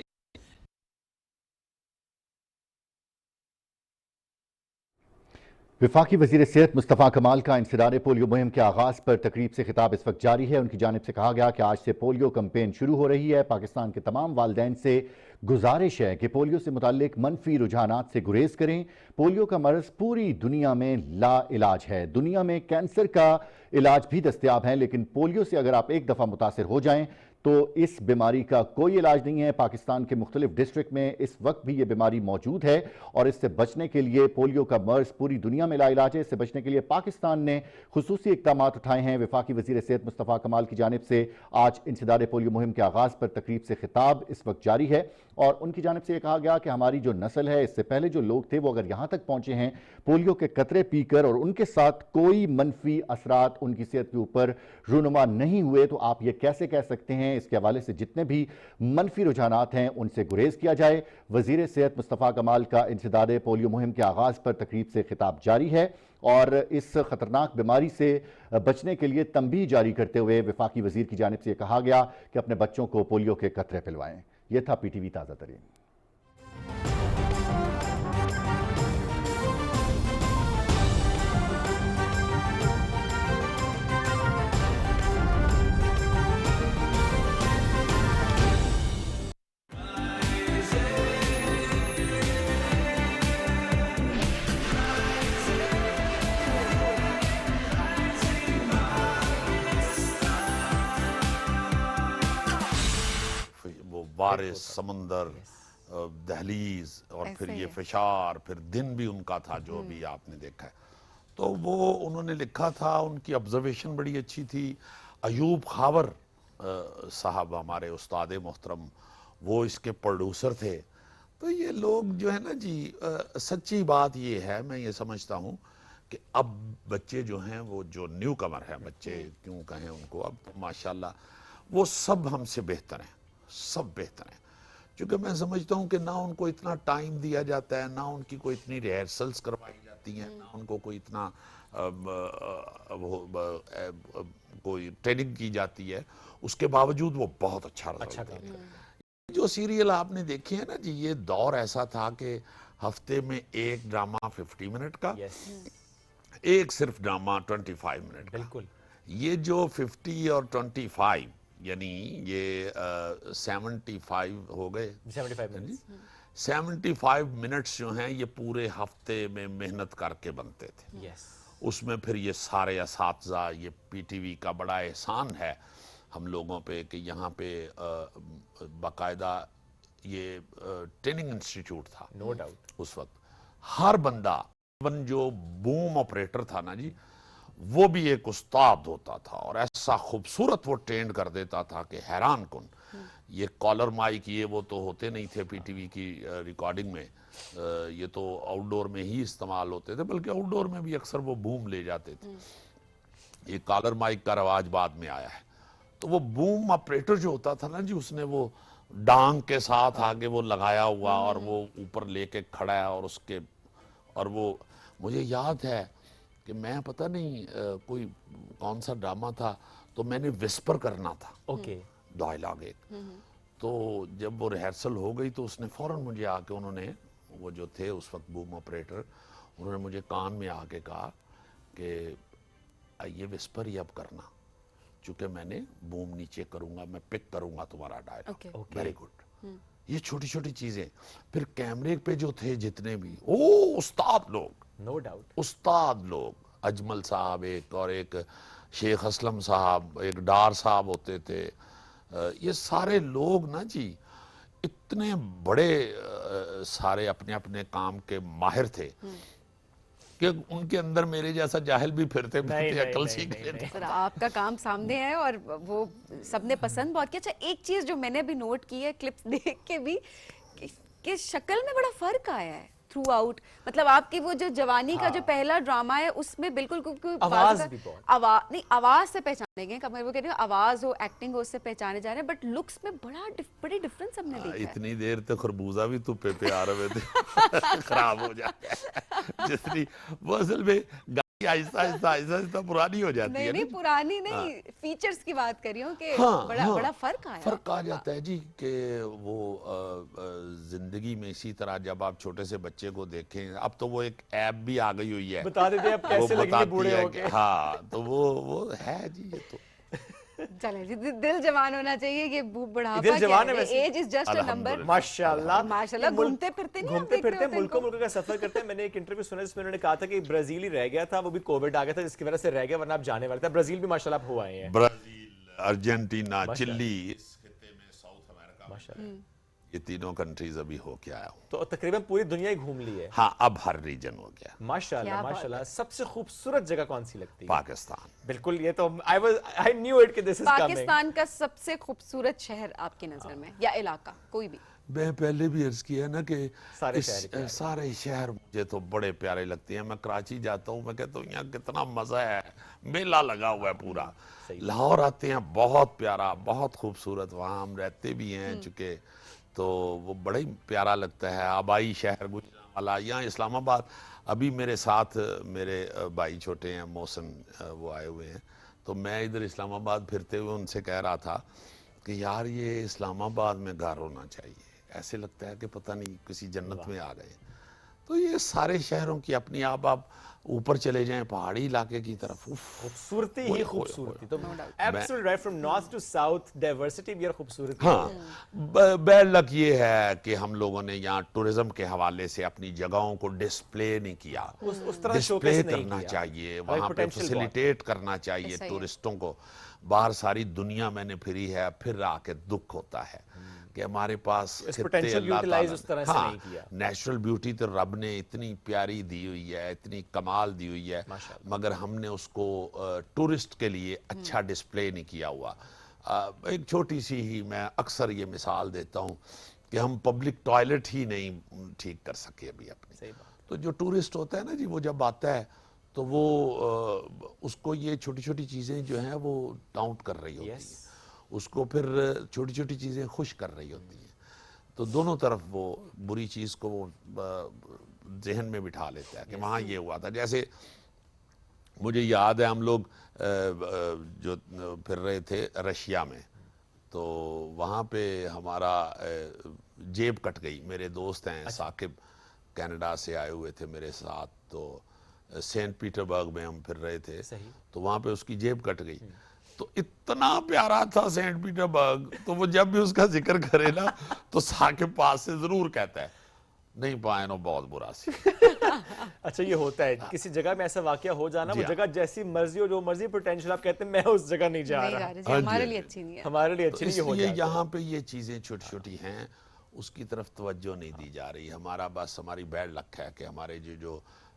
Speaker 12: وفاقی وزیر صحت مصطفیٰ کمال کا انسداد پولیو مہم کے آغاز پر تقریب سے خطاب اس وقت جاری ہے. ان کی جانب سے کہا گیا کہ آج سے پولیو کمپین شروع ہو رہی ہے. پاکستان کے تمام والدین سے گزارش ہے کہ پولیو سے متعلق منفی رجحانات سے گریز کریں. پولیو کا مرض پوری دنیا میں لا علاج ہے. دنیا میں کینسر کا علاج بھی دستیاب ہے، لیکن پولیو سے اگر آپ ایک دفعہ متاثر ہو جائیں تو اس بیماری کا کوئی علاج نہیں ہے. پاکستان کے مختلف ڈسٹرکٹ میں اس وقت بھی یہ بیماری موجود ہے اور اس سے بچنے کے لیے پولیو کا مرض پوری دنیا میں لا علاج ہے. اس سے بچنے کے لیے پاکستان نے خصوصی اقدامات اٹھائے ہیں. وفاقی وزیر صحت مصطفیٰ کمال کی جانب سے آج انسداد پولیو مہم کے آغاز پر تقریب سے خطاب اس وقت جاری ہے اور ان کی جانب سے یہ کہا گیا کہ ہماری جو نسل ہے، اس سے پہلے جو لوگ تھے وہ اگر یہاں تک پہنچے ہیں پولیو کے قطرے پی کر اور ان کے ساتھ کوئی منفی اثرات ان کی صحت کے اوپر رونما نہیں ہوئے، تو آپ یہ کیسے کہہ سکتے ہیں؟ اس کے حوالے سے جتنے بھی منفی رجحانات ہیں ان سے گریز کیا جائے. وزیر صحت مصطفیٰ کمال کا انسداد پولیو مہم کے آغاز پر تقریب سے خطاب جاری ہے اور اس خطرناک بیماری سے بچنے کے لیے تنبیہ جاری کرتے ہوئے وفاقی وزیر کی جانب سے یہ کہا گیا کہ اپنے بچوں کو پولیو کے قطرے پلوائیں. یہ تھا پی ٹی وی تازہ ترین.
Speaker 10: بارش، سمندر، دہلیز اور پھر یہ فشار، پھر دن بھی ان کا تھا جو بھی آپ نے دیکھا ہے. تو وہ انہوں نے لکھا تھا، ان کی آبزرویشن بڑی اچھی تھی. ایوب خاور صاحب ہمارے استاد محترم، وہ اس کے پروڈیوسر تھے. تو یہ لوگ جو ہے نا جی، سچی بات یہ ہے، میں یہ سمجھتا ہوں کہ اب بچے جو ہیں وہ جو نیو کمر ہیں، بچے کیوں کہیں ان کو، اب ماشاءاللہ وہ سب ہم سے بہتر ہیں، سب بہتر ہیں. چونکہ میں سمجھتا ہوں کہ نہ ان کو اتنا ٹائم دیا جاتا ہے، نہ ان کی کوئی اتنی ریہرسلز کروائی جاتی ہیں، نہ ان کو کوئی اتنا کوئی ٹریننگ کی جاتی ہے. اس کے باوجود وہ بہت اچھا رزلٹ دیتے ہیں. جو سیریل آپ نے دیکھے ہیں نا جی، یہ دور ایسا تھا کہ ہفتے میں ایک ڈرامہ 50 منٹ کا، ایک صرف ڈرامہ 25 منٹ کا.
Speaker 1: بالکل.
Speaker 10: یہ جو 50 اور 25 یعنی یہ 75 ہو گئے، 75 منٹس جو ہیں یہ پورے ہفتے میں محنت کر کے بنتے تھے. اس میں پھر یہ سارے اساتذہ، یہ پی ٹی وی کا بڑا احسان ہے ہم لوگوں پہ کہ یہاں پہ باقاعدہ یہ ٹریننگ انسٹیٹیوٹ تھا.
Speaker 1: No doubt.
Speaker 10: اس وقت ہر بندہ، جو بوم آپریٹر تھا نا جی، وہ بھی ایک استاد ہوتا تھا اور ایسا خوبصورت وہ ٹرینڈ کر دیتا تھا کہ حیران کن. یہ کالر مائک یہ وہ تو ہوتے نہیں تھے پی ٹی وی کی ریکارڈنگ میں, یہ تو آؤٹ ڈور میں ہی استعمال ہوتے تھے, بلکہ آؤٹ ڈور میں بھی اکثر وہ بوم لے جاتے تھے. یہ کالر مائک کا رواج بعد میں آیا ہے. تو وہ بوم آپریٹر جو ہوتا تھا نا جی, اس نے وہ ڈانگ کے ساتھ آگے وہ لگایا ہوا اور وہ اوپر لے کے کھڑا ہے, اور اس کے اور وہ مجھے یاد ہے کہ میں پتہ نہیں کوئی کون سا ڈرامہ تھا, تو میں نے وسپر کرنا تھا ڈائلاگ ایک. تو جب وہ ریہرسل ہو گئی تو اس نے فوراً مجھے آ کے, انہوں نے وہ جو تھے اس وقت بوم آپریٹر, انہوں نے مجھے کان میں آ کے کہا کہ یہ وسپر ہی اب کرنا, چونکہ میں نے بوم نیچے کروں گا, میں پک کروں گا تمہارا ڈائلاگ. Very good. یہ چھوٹی چھوٹی چیزیں. پھر کیمرے پہ جو تھے جتنے بھی استاد لوگ,
Speaker 1: نو ڈاؤٹ
Speaker 10: استاد لوگ, اجمل صاحب ایک, اور ایک شیخ اسلم صاحب, ایک ڈار صاحب ہوتے تھے, یہ سارے لوگ نا جی اتنے بڑے سارے اپنے اپنے کام کے ماہر تھے کہ ان کے اندر میرے جیسا جاہل بھی پھرتے پھرتے عقل سیکھ لیتے.
Speaker 2: سر آپ کا کام سامنے ہے اور وہ سب نے پسند بہت کیا. اچھا ایک چیز جو میں نے بھی نوٹ کی ہے کلپس دیکھ کے بھی, کہ شکل میں بڑا فرق آیا ہے تھرو آؤٹ. مطلب آپ کی وہ جو جوانی کا جو پہلا ڈرامہ ہے اس میں بالکل
Speaker 1: آواز بھی بہت,
Speaker 2: نہیں آواز سے پہچانے گئے, وہ کہہ رہے ہیں آواز ہو ایکٹنگ ہو اس سے پہچانے جا رہے ہیں, بٹ لکس میں بڑی ڈفرنس ہم نے دیکھا ہے.
Speaker 10: اتنی دیر تک خربوزہ بھی تپے پہ آ رہے تھے, خراب ہو جاتا ہے جتنی وہ اصل میں گاڑی آہستہ آہستہ آہستہ آہستہ پرانی ہو جاتی ہے.
Speaker 2: نہیں پرانی نہیں, فیچرز کی بات کر رہی ہوں کہ بڑا فرق آیا.
Speaker 10: فرق آ جاتا ہے جی, کہ وہ زندگی میں اسی طرح جب آپ چھوٹے سے بچے کو دیکھیں, اب تو وہ ایک ایپ بھی آ گئی ہوئی ہے,
Speaker 1: بتا دیتے اب کیسے لگیں بوڑھے ہو کے.
Speaker 10: ہاں تو وہ ہے جی. یہ تو
Speaker 2: چلیں جی, دل جوان ہونا چاہیے, یہ بڑھاپا
Speaker 1: دل جوان ہے
Speaker 2: کیا ہے, age is just a number.
Speaker 1: ماشاءاللہ
Speaker 2: گھومتے پھرتے
Speaker 1: ملکوں کا سفر کرتے ہیں. میں نے ایک انٹرویو سنا جس میں انہوں نے کہا تھا کہ برازیل ہی رہ گیا تھا, وہ بھی کووڈ آ گیا تھا جس کی وجہ سے رہ گیا, ورنہ آپ جانے والے تھے. برازیل بھی ماشاءاللہ آپ ہو آئے ہیں.
Speaker 10: برازیل, ارجنٹینا, چلی, اس خطے میں ساؤتھ امریکہ, ماشاءاللہ یہ تینوں کنٹریز ابھی ہو کے آیا ہوں.
Speaker 1: تو تقریباً پوری دنیا ہی گھوم لی ہے.
Speaker 10: ہاں اب ہر ریجن ہو گیا.
Speaker 1: ماشاءاللہ ماشاءاللہ. سب سے خوبصورت جگہ کون سی لگتی ہے؟
Speaker 10: پاکستان.
Speaker 1: بالکل, یہ تو I knew it کہ this is coming.
Speaker 2: پاکستان کا سب سے خوبصورت شہر آپ کی نظر میں یا علاقہ کوئی بھی؟
Speaker 10: میں پہلے بھی عرض کیا نا کہ سارے شہر مجھے تو بڑے پیارے لگتے ہیں. میں کراچی جاتا ہوں, میں کہتا ہوں یہاں کتنا مزہ ہے, میلہ لگا ہوا ہے پورا. لاہور آتے ہیں, بہت پیارا, بہت خوبصورت, وہاں ہم رہتے بھی ہیں چونکہ, تو وہ بڑا ہی پیارا لگتا ہے. آبائی شہر گجرانوالہ, یہاں اسلام آباد. ابھی میرے ساتھ میرے بھائی چھوٹے ہیں محسن, وہ آئے ہوئے ہیں, تو میں ادھر اسلام آباد پھرتے ہوئے ان سے کہہ رہا تھا کہ یار یہ اسلام آباد میں گھر ہونا چاہیے, ایسے لگتا ہے کہ پتہ نہیں کسی جنت میں آ گئے. تو یہ سارے شہروں کی اپنی آپ اوپر چلے جائیں پہاڑی علاقے کی طرف,
Speaker 1: خوبصورتی ہی خوبصورتی. تو absolute right from north to south diversity بھی خوبصورتی.
Speaker 10: ہاں بیڈ لک یہ ہے کہ ہم لوگوں نے یہاں ٹورزم کے حوالے سے اپنی جگہوں کو ڈسپلے نہیں کیا. ڈسپلے کرنا چاہیے, وہاں پہ فیسیلیٹیٹ کرنا چاہیے ٹورسٹوں کو. باہر ساری دنیا میں نے پھری ہے, پھر آ کے دکھ ہوتا ہے کہ ہمارے پاس نیچرل بیوٹی تو رب نے اتنی پیاری دی ہوئی ہے, اتنی کمال دی ہوئی ہے, مگر ہم نے اس کو ٹورسٹ کے لیے اچھا ڈسپلے نہیں کیا ہوا. ایک چھوٹی سی ہی میں اکثر یہ مثال دیتا ہوں کہ ہم پبلک ٹوائلٹ ہی نہیں ٹھیک کر سکے ابھی اپنے. تو جو ٹورسٹ ہوتا ہے نا جی, وہ جب آتا ہے تو وہ اس کو یہ چھوٹی چھوٹی چیزیں جو ہیں وہ ڈاؤنٹ کر رہی ہوتی ہیں, اس کو پھر چھوٹی چھوٹی چیزیں خوش کر رہی ہوتی ہیں. تو دونوں طرف وہ بری چیز کو وہ ذہن میں بٹھا لیتا ہے کہ وہاں یہ ہوا تھا. جیسے مجھے یاد ہے ہم لوگ جو پھر رہے تھے رشیا میں, تو وہاں پہ ہمارا جیب کٹ گئی. میرے دوست ہیں ثاقب, کینیڈا سے آئے ہوئے تھے میرے ساتھ, تو سینٹ پیٹر برگ میں ہم پھر رہے تھے, تو وہاں پہ اس کی جیب کٹ گئی. تو اتنا پیارا تھا سینٹ پیٹر برگ, تو وہ جب بھی اس کا ذکر کرے نا تو ثاقب پاس سے ضرور کہتا ہے نہیں پائے نو بہت برا سی.
Speaker 1: اچھا یہ ہوتا ہے کسی جگہ میں ایسا واقعہ ہو جانا, وہ جگہ جیسی مرضی ہو, جو مرضی پوٹینشیل, آپ کہتے ہیں میں اس جگہ نہیں جا رہا,
Speaker 2: ہمارے لیے اچھی نہیں ہے,
Speaker 1: ہمارے لیے اچھی نہیں.
Speaker 10: اس لیے یہاں پہ یہ چیزیں چھوٹی چھوٹی ہیں, اس کی طرف توجہ نہیں دی جا رہی. ہمارا بس ہماری بیڈ لک ہے کہ ہمارے جو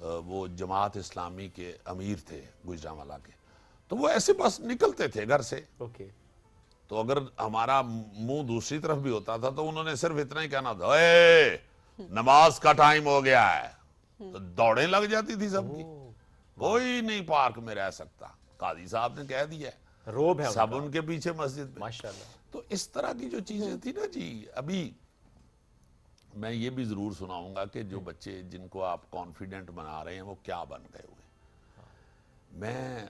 Speaker 10: وہ جماعت اسلامی کے امیر تھے گجرانوالہ کے، تو وہ ایسے بس نکلتے تھے گھر سے، تو اگر ہمارا منہ دوسری طرف بھی ہوتا تھا تو انہوں نے صرف اتنا ہی کہنا تھا، اے نماز کا ٹائم ہو گیا ہے، تو دوڑیں لگ جاتی تھی سب کی، کوئی نہیں پارک میں رہ سکتا، قاضی صاحب نے کہہ دیا ہے،
Speaker 1: روب ہے
Speaker 10: سب ان کے پیچھے مسجد میں۔
Speaker 1: ماشاءاللہ۔
Speaker 10: تو اس طرح کی جو چیزیں تھی نا جی، ابھی میں یہ بھی ضرور سناؤں گا کہ جو بچے جن کو آپ کانفیڈنٹ بنا رہے ہیں وہ کیا بن گئے ہوئے ہیں۔ میں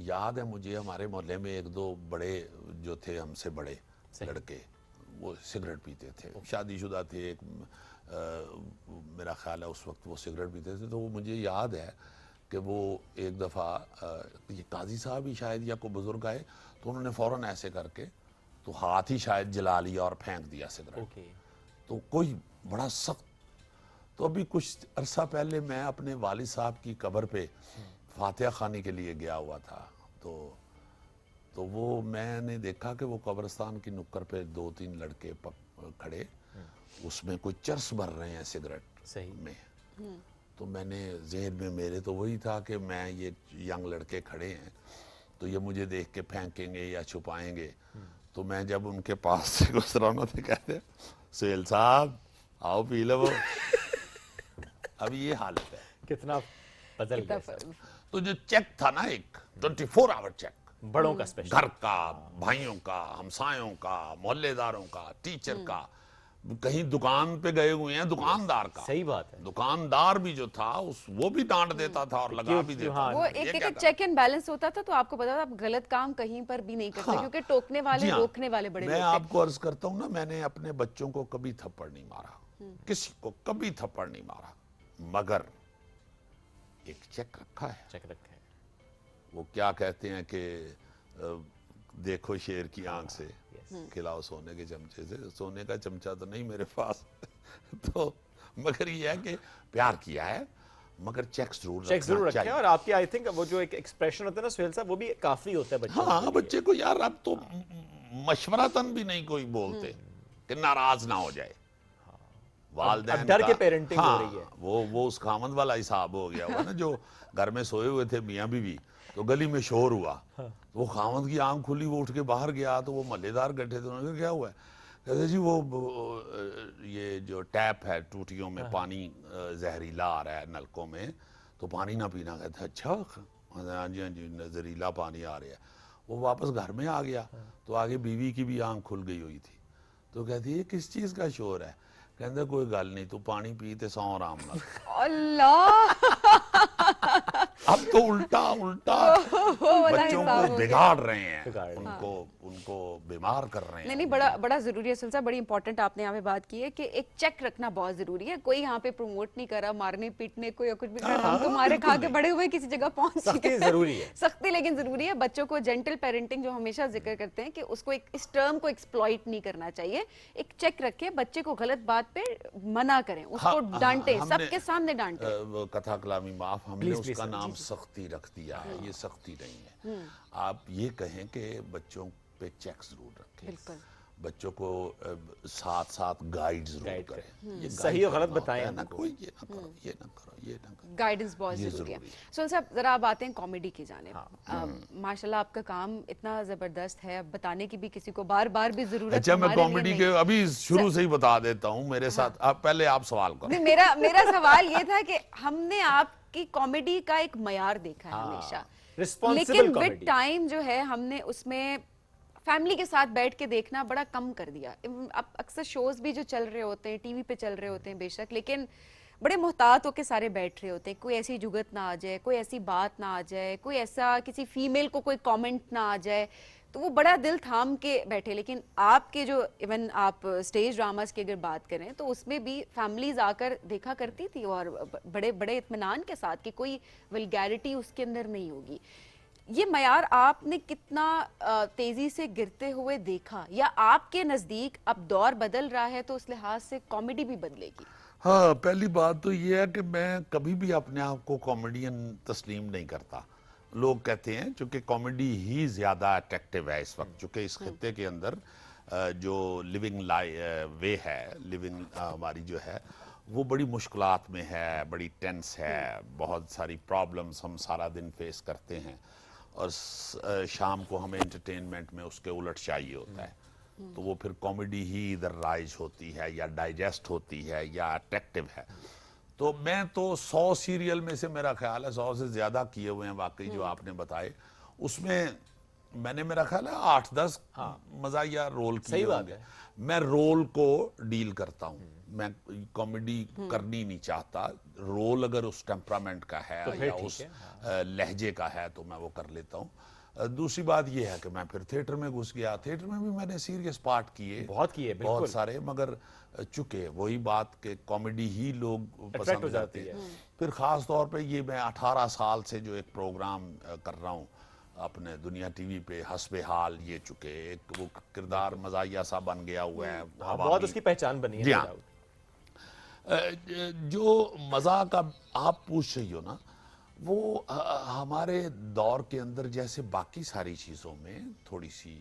Speaker 10: یاد ہے مجھے ہمارے محلے میں ایک دو بڑے جو تھے ہم سے بڑے لڑکے، وہ سگریٹ پیتے تھے، شادی شدہ تھے، ایک میرا خیال ہے اس وقت وہ سگریٹ پیتے تھے، تو وہ مجھے یاد ہے کہ وہ ایک دفعہ یہ قاضی صاحب ہی شاید یا کوئی بزرگ آئے تو انہوں نے فوراً ایسے کر کے تو ہاتھ ہی شاید جلا لیا اور پھینک دیا سگریٹ، تو کوئی بڑا سخت۔ تو ابھی کچھ عرصہ پہلے میں اپنے والد صاحب کی قبر پہ فاتحہ خوانی کے لیے گیا ہوا تھا، تو وہ میں نے دیکھا کہ وہ قبرستان کی نکر پہ 2-3 لڑکے کھڑے، اس میں کوئی چرس بھر رہے ہیں سگریٹ میں، تو میں نے ذہن میں میرے تو وہی تھا کہ میں یہ ینگ لڑکے کھڑے ہیں تو یہ مجھے دیکھ کے پھینکیں گے یا چھپائیں گے، تو میں جب ان کے پاس سے گزرا انہوں نے کہتے سہیل صاحب آؤ پی لو، اب یہ حالت ہے۔
Speaker 1: کتنا بدل گیا۔
Speaker 10: تو جو چیک تھا نا ایک 24 آور چیک،
Speaker 1: بڑوں کا اسپیشل،
Speaker 10: گھر کا، بھائیوں کا، ہمسایوں کا، محلے داروں کا، ٹیچر کا، کہیں دکان پہ گئے ہوئے ہیں دکاندار کا،
Speaker 1: صحیح بات ہے،
Speaker 10: دکاندار بھی جو تھا وہ بھی ڈانٹ دیتا تھا اور لگا بھی دیتا تھا،
Speaker 2: وہ ایک چیک اینڈ بیلنس ہوتا تھا، تو آپ کو پتا تھا آپ غلط کام کہیں پر بھی نہیں کرتے، کیونکہ ٹوکنے والے روکنے والے بڑے لوگ تھے۔
Speaker 10: میں آپ کو عرض کرتا ہوں نا، میں نے اپنے بچوں کو کبھی تھپڑ نہیں مارا، کسی کو کبھی تھپڑ نہیں مارا، مگر ایک چیک رکھا ہے،
Speaker 1: چیک رکھا ہے،
Speaker 10: وہ کیا کہتے ہیں کہ دیکھو شیر کی آنکھ سے کھلاؤ سونے کے چمچے سے، سونے کا چمچہ تو نہیں میرے پاس تو مگر یہ ہے کہ پیار کیا ہے، مگر چیک ضرور
Speaker 1: رکھے، اور آپ کی آئی تھنک وہ جو ایک ایکسپریشن ہوتا ہے نا سہیل صاحب، وہ بھی کافی ہوتا ہے بچوں،
Speaker 10: ہاں بچے کو یار اب تو مشورتاً بھی نہیں کوئی بولتے کہ ناراض نہ ہو جائے، والدین
Speaker 1: ڈر کے پیرنٹنگ ہو رہی ہے،
Speaker 10: وہ اس خامد والا حساب ہو گیا ہوا نا، جو گھر میں سوئے ہوئے تھے میاں بیوی، تو گلی میں شور ہوا، وہ خامد کی آنکھ کھلی، وہ اٹھ کے باہر گیا، تو وہ محلے دار بیٹھے تھے، انہوں نے کہا کیا ہوا ہے، کہتے جی وہ یہ جو ٹیپ ہے ٹوٹیوں میں پانی زہریلا آ رہا ہے نلکوں میں، تو پانی نہ پینا، کہتے اچھا ہاں جی زہریلا پانی آ رہا ہے، وہ واپس گھر میں آ گیا، تو آگے بیوی کی بھی آنکھ کھل گئی ہوئی تھی، تو کہتی ہے یہ کس چیز کا شور ہے، کہتے کوئی گل نہیں تو پانی پیتے سو آرام نہ،
Speaker 2: اللہ
Speaker 10: اب تو الٹا بچوں کو بگاڑ رہے ہیں، ان کو بیمار کر رہے ہیں۔
Speaker 2: نہیں بڑا ضروری ہے سلسلہ، بڑی امپورٹنٹ آپ نے یہاں پہ بات کی ہے کہ ایک چیک رکھنا بہت ضروری ہے، کوئی یہاں پہ پروموٹ نہیں کر رہا مارنے پیٹنے کو یا کچھ بھی کر رہا، ہم تمہارے کھا کے بڑے ہوئے کسی جگہ پہنچ چکے،
Speaker 1: ضروری ہے
Speaker 2: سختی، لیکن ضروری ہے بچوں کو جینٹل پیرنٹنگ جو ہمیشہ ذکر کرتے ہیں کہ اس کو اس ٹرم کو ایکسپلائٹ نہیں کرنا چاہیے، ایک چیک رکھے، بچے کو غلط بات پہ منع کریں، اس کو ڈانٹیں، سب کے سامنے ڈانٹیں،
Speaker 10: کتھا کلامی معاف، ہم نے اس کا نام سختی رکھ دیا ہے، یہ سختی نہیں ہے، آپ یہ کہیں کہ بچوں پہ چیک ضرور رکھیں، بچوں کو ساتھ ساتھ گائیڈ ضرور کریں،
Speaker 1: صحیح اور غلط بتائیں،
Speaker 10: کوئی یہ نہ کرو، یہ نہ کرو، یہ نہ کرو،
Speaker 2: گائیڈنس بہت ضروری ہے۔ سہیل صاحب ذرا آپ آتے ہیں کامیڈی کی جانب، ماشاءاللہ آپ کا کام اتنا زبردست ہے، بتانے کی بھی کسی کو بار بار بھی ضرورت،
Speaker 10: اچھا میں کامیڈی کے ابھی شروع سے ہی بتا دیتا ہوں، میرے ساتھ پہلے آپ سوال کرو۔
Speaker 2: میرا سوال یہ تھا کہ ہم نے آپ کی کامیڈی کا ایک معیار دیکھا ہے ہمیشہ، لیکن ود ٹائم جو ہے ہم نے اس میں فیملی کے ساتھ بیٹھ کے دیکھنا بڑا کم کر دیا، اب اکثر شوز بھی جو چل رہے ہوتے ہیں ٹی وی پہ چل رہے ہوتے ہیں بے شک، لیکن بڑے محتاط ہو کے سارے بیٹھ رہے ہوتے ہیں، کوئی ایسی جگت نہ آ جائے، کوئی ایسی بات نہ آ جائے، کوئی ایسا کسی فیمیل کو کوئی کامنٹ نہ آ جائے، تو وہ بڑا دل تھام کے بیٹھے، لیکن آپ کے جو ایون آپ اسٹیج ڈراماز کی اگر بات کریں تو اس میں بھی فیملیز آ کر دیکھا کرتی تھی، اور بڑے بڑے اطمینان کے ساتھ کہ کوئی ولگیرٹی اس کے اندر نہیں ہوگی، یہ معیار آپ نے کتنا تیزی سے گرتے ہوئے دیکھا، یا آپ کے نزدیک اب دور بدل رہا ہے تو اس لحاظ سے کامیڈی بھی بدلے گی؟
Speaker 10: ہاں پہلی بات تو یہ ہے کہ میں کبھی بھی اپنے آپ کو کامیڈین تسلیم نہیں کرتا، لوگ کہتے ہیں چونکہ کامیڈی ہی زیادہ اٹریکٹیو ہے اس وقت، چونکہ اس خطے کے اندر جو لیونگ وے ہے، لیونگ ہماری جو ہے وہ بڑی مشکلات میں ہے, بڑی ٹینس ہے, بہت ساری پرابلمز ہم سارا دن فیس کرتے ہیں, اور شام کو ہمیں انٹرٹینمنٹ میں اس کے الٹ چاہیے ہوتا ہے, تو وہ پھر کامیڈی ہی ادھر رائج ہوتی ہے یا ڈائجسٹ ہوتی ہے یا اٹریکٹیو ہے. تو میں تو 100 سیریل میں سے میرا خیال ہے 100 سے زیادہ کیے ہوئے ہیں واقعی جو آپ نے بتائے, اس میں میں نے میرا خیال ہے 8-10 مزاحیہ رول کیے ہوں گے. میں رول کو ڈیل کرتا ہوں, میں کامیڈی کرنی نہیں چاہتا, رول اگر اس ٹیمپرامنٹ کا ہے یا اس لہجے کا ہے تو میں وہ کر لیتا ہوں. دوسری بات یہ ہے کہ میں پھر تھیٹر میں گھس گیا, تھیٹر میں بھی میں نے سیریس پارٹ کیے, بہت سارے, مگر چکے وہی بات کہ کامیڈی ہی لوگ پسند کرتے ہیں. پھر خاص طور پہ یہ میں 18 سال سے جو ایک پروگرام کر رہا ہوں اپنے دنیا ٹی وی پہ, حسب حال, یہ چکے ایک وہ کردار مزاحیہ سا بن گیا ہوا ہے,
Speaker 1: بہت اس کی پہچان بنی ہے.
Speaker 10: جو مزاح کا آپ پوچھ رہی ہو نا, وہ ہمارے دور کے اندر جیسے باقی ساری چیزوں میں تھوڑی سی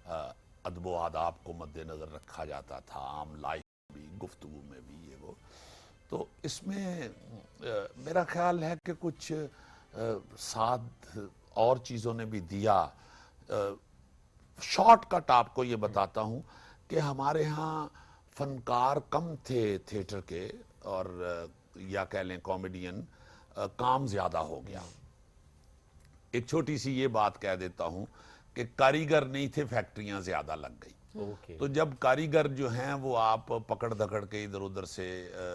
Speaker 10: ادب و آداب کو مد نظر رکھا جاتا تھا, عام لائف بھی, گفتگو میں بھی, یہ وہ, تو اس میں میرا خیال ہے کہ کچھ ساتھ اور چیزوں نے بھی دیا. شارٹ کٹ آپ کو یہ بتاتا ہوں کہ ہمارے ہاں فنکار کم تھے تھیٹر کے, اور یا کہہ لیں کامیڈین, کام زیادہ ہو گیا. ایک چھوٹی سی یہ بات کہہ دیتا ہوں کہ کاریگر نہیں تھے, فیکٹریاں زیادہ لگ گئی. تو جب کاریگر جو ہیں وہ آپ پکڑ دکڑ کے ادھر ادھر سے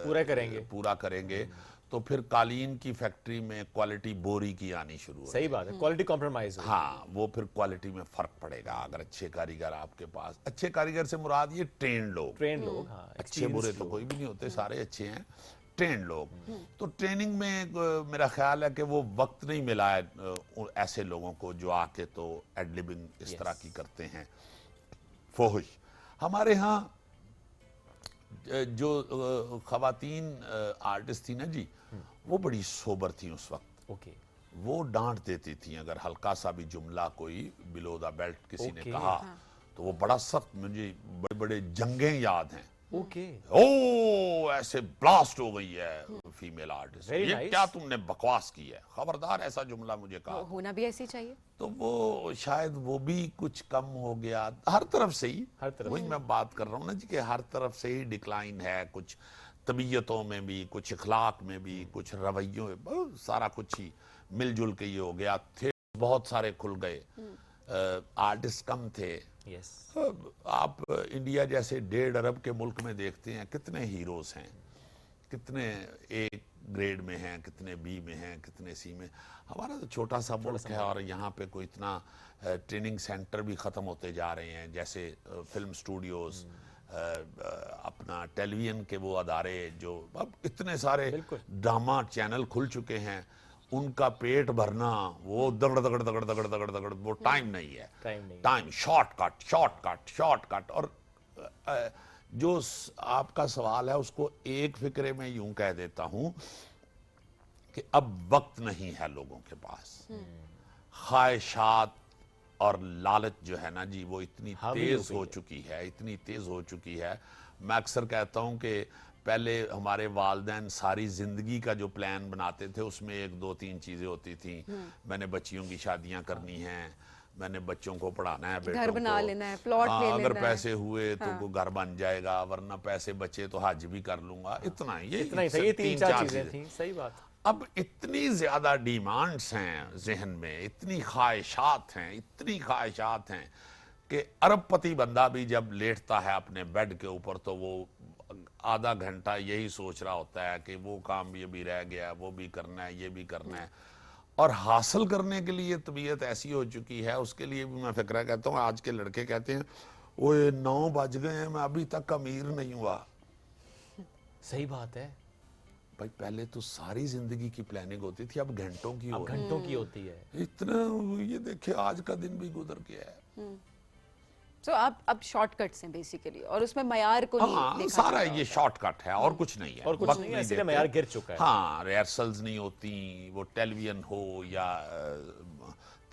Speaker 10: پورا کریں گے تو پھر قالین کی فیکٹری میں کوالٹی بوری کی آنی شروع ہو.
Speaker 1: صحیح بات ہے, کوالٹی کمپرومائز.
Speaker 10: ہاں, وہ پھر کوالٹی میں فرق پڑے گا اگر اچھے کاریگر آپ کے پاس. اچھے کاریگر سے مراد یہ ٹرینڈ لوگ, اچھے برے تو کوئی بھی نہیں ہوتے, سارے اچھے ہیں, ٹرینڈ لوگ. تو ٹریننگ میں میرا خیال ہے کہ وہ وقت نہیں ملا ہے ایسے لوگوں کو جو آ کے تو ایڈ لیبنگ اس طرح کی کرتے ہیں, فوہش. ہمارے ہاں جو خواتین آرٹسٹ تھی نا جی, وہ بڑی سوبر تھیں اس وقت. وہ ڈانٹ دیتی تھیں اگر ہلکا سا بھی جملہ کوئی بلو دا بیلٹ کسی نے کہا تو وہ بڑا سخت. مجھے بڑے بڑے جنگیں یاد ہیں. ایسے بلاسٹ ہو گئی ہے فیمیل آرٹسٹ, یہ کیا تم نے بکواس کی ہے, خبردار ایسا جملہ مجھے کہا.
Speaker 2: ہونا بھی ایسی چاہیے.
Speaker 10: تو وہ شاید وہ بھی کچھ کم ہو گیا ہر طرف سے ہی. وہی میں بات کر رہا ہوں نا جی کہ ہر طرف سے ہی ڈکلائن ہے, کچھ طبیعتوں میں بھی, کچھ اخلاق میں بھی, کچھ رویوں میں, سارا کچھ ہی مل جل کے یہ ہو گیا. تھیٹر بہت سارے کھل گئے, آرٹسٹ کم تھے. آپ انڈیا جیسے 1.5 ارب کے ملک میں دیکھتے ہیں کتنے ہیروز ہیں, کتنے اے گریڈ میں ہیں, کتنے بی میں ہیں, کتنے سی میں. ہمارا تو چھوٹا سا ملک ہے اور یہاں پہ کوئی اتنا ٹریننگ سینٹر بھی ختم ہوتے جا رہے ہیں, جیسے فلم سٹوڈیوز, اپنا ٹیلی ویژن کے وہ ادارے جو اب اتنے سارے ڈرامہ چینل کھل چکے ہیں, ان کا پیٹ بھرنا وہ دگڑ دگڑ دگڑ دگڑ دگڑ دگڑ, وہ ٹائم نہیں ہے. Time shortcut shortcut shortcut. اور جو آپ کا سوال ہے اس کو ایک فکرے میں یوں کہہ دیتا ہوں کہ اب وقت نہیں ہے لوگوں کے پاس. خواہشات اور لالچ جو ہے نا جی وہ اتنی تیز ہو چکی ہے, اتنی تیز ہو چکی ہے. میں اکثر کہتا ہوں کہ پہلے ہمارے والدین ساری زندگی کا جو پلان بناتے تھے اس میں 1 2 3 چیزیں ہوتی تھیں. میں نے بچیوں کی شادیاں کرنی ہیں, میں نے بچوں کو پڑھانا ہے, بیٹوں
Speaker 2: گھر بنا لینا ہے, پلاٹ لے لینا ہے,
Speaker 10: اگر پیسے ہوئے تو گھر بن جائے گا, ورنہ پیسے بچے تو حج بھی کر لوں گا. اتنا ہی, یہ 3-4 چیزیں تھیں.
Speaker 1: صحیح بات.
Speaker 10: اب اتنی زیادہ ڈیمانڈز ہیں ذہن میں, اتنی خواہشات ہیں, اتنی خواہشات ہیں کہ ارب پتی بندہ بھی جب لیٹتا ہے اپنے بیڈ کے اوپر تو وہ آدھا گھنٹہ یہی سوچ رہا ہوتا ہے کہ وہ کام یہ بھی رہ گیا, وہ بھی کرنا ہے, یہ بھی کرنا ہے. اور حاصل کرنے کے لیے طبیعت ایسی ہو چکی ہے, اس کے لیے بھی میں فکرہ کہتا ہوں. آج کے لڑکے کہتے ہیں وہ 9 بج گئے ہیں, میں ابھی تک امیر نہیں ہوا.
Speaker 1: صحیح بات ہے
Speaker 10: بھائی, پہلے تو ساری زندگی کی پلاننگ ہوتی تھی, اب گھنٹوں کی
Speaker 1: ہوتی ہے.
Speaker 10: اتنا یہ دیکھیں آج کا دن بھی گزر گیا ہے.
Speaker 2: سو اب شارٹ کٹس ہیں بیسیکلی, اور اس میں معیار کو نہیں دیکھا
Speaker 10: سارا یہ شارٹ کٹ ہے اور کچھ نہیں ہے.
Speaker 1: اور کچھ نہیں ہے, اس لیے معیار گر چکا ہے.
Speaker 10: ہاں, ریہرسلز نہیں ہوتی, وہ ٹیلی ویژن ہو یا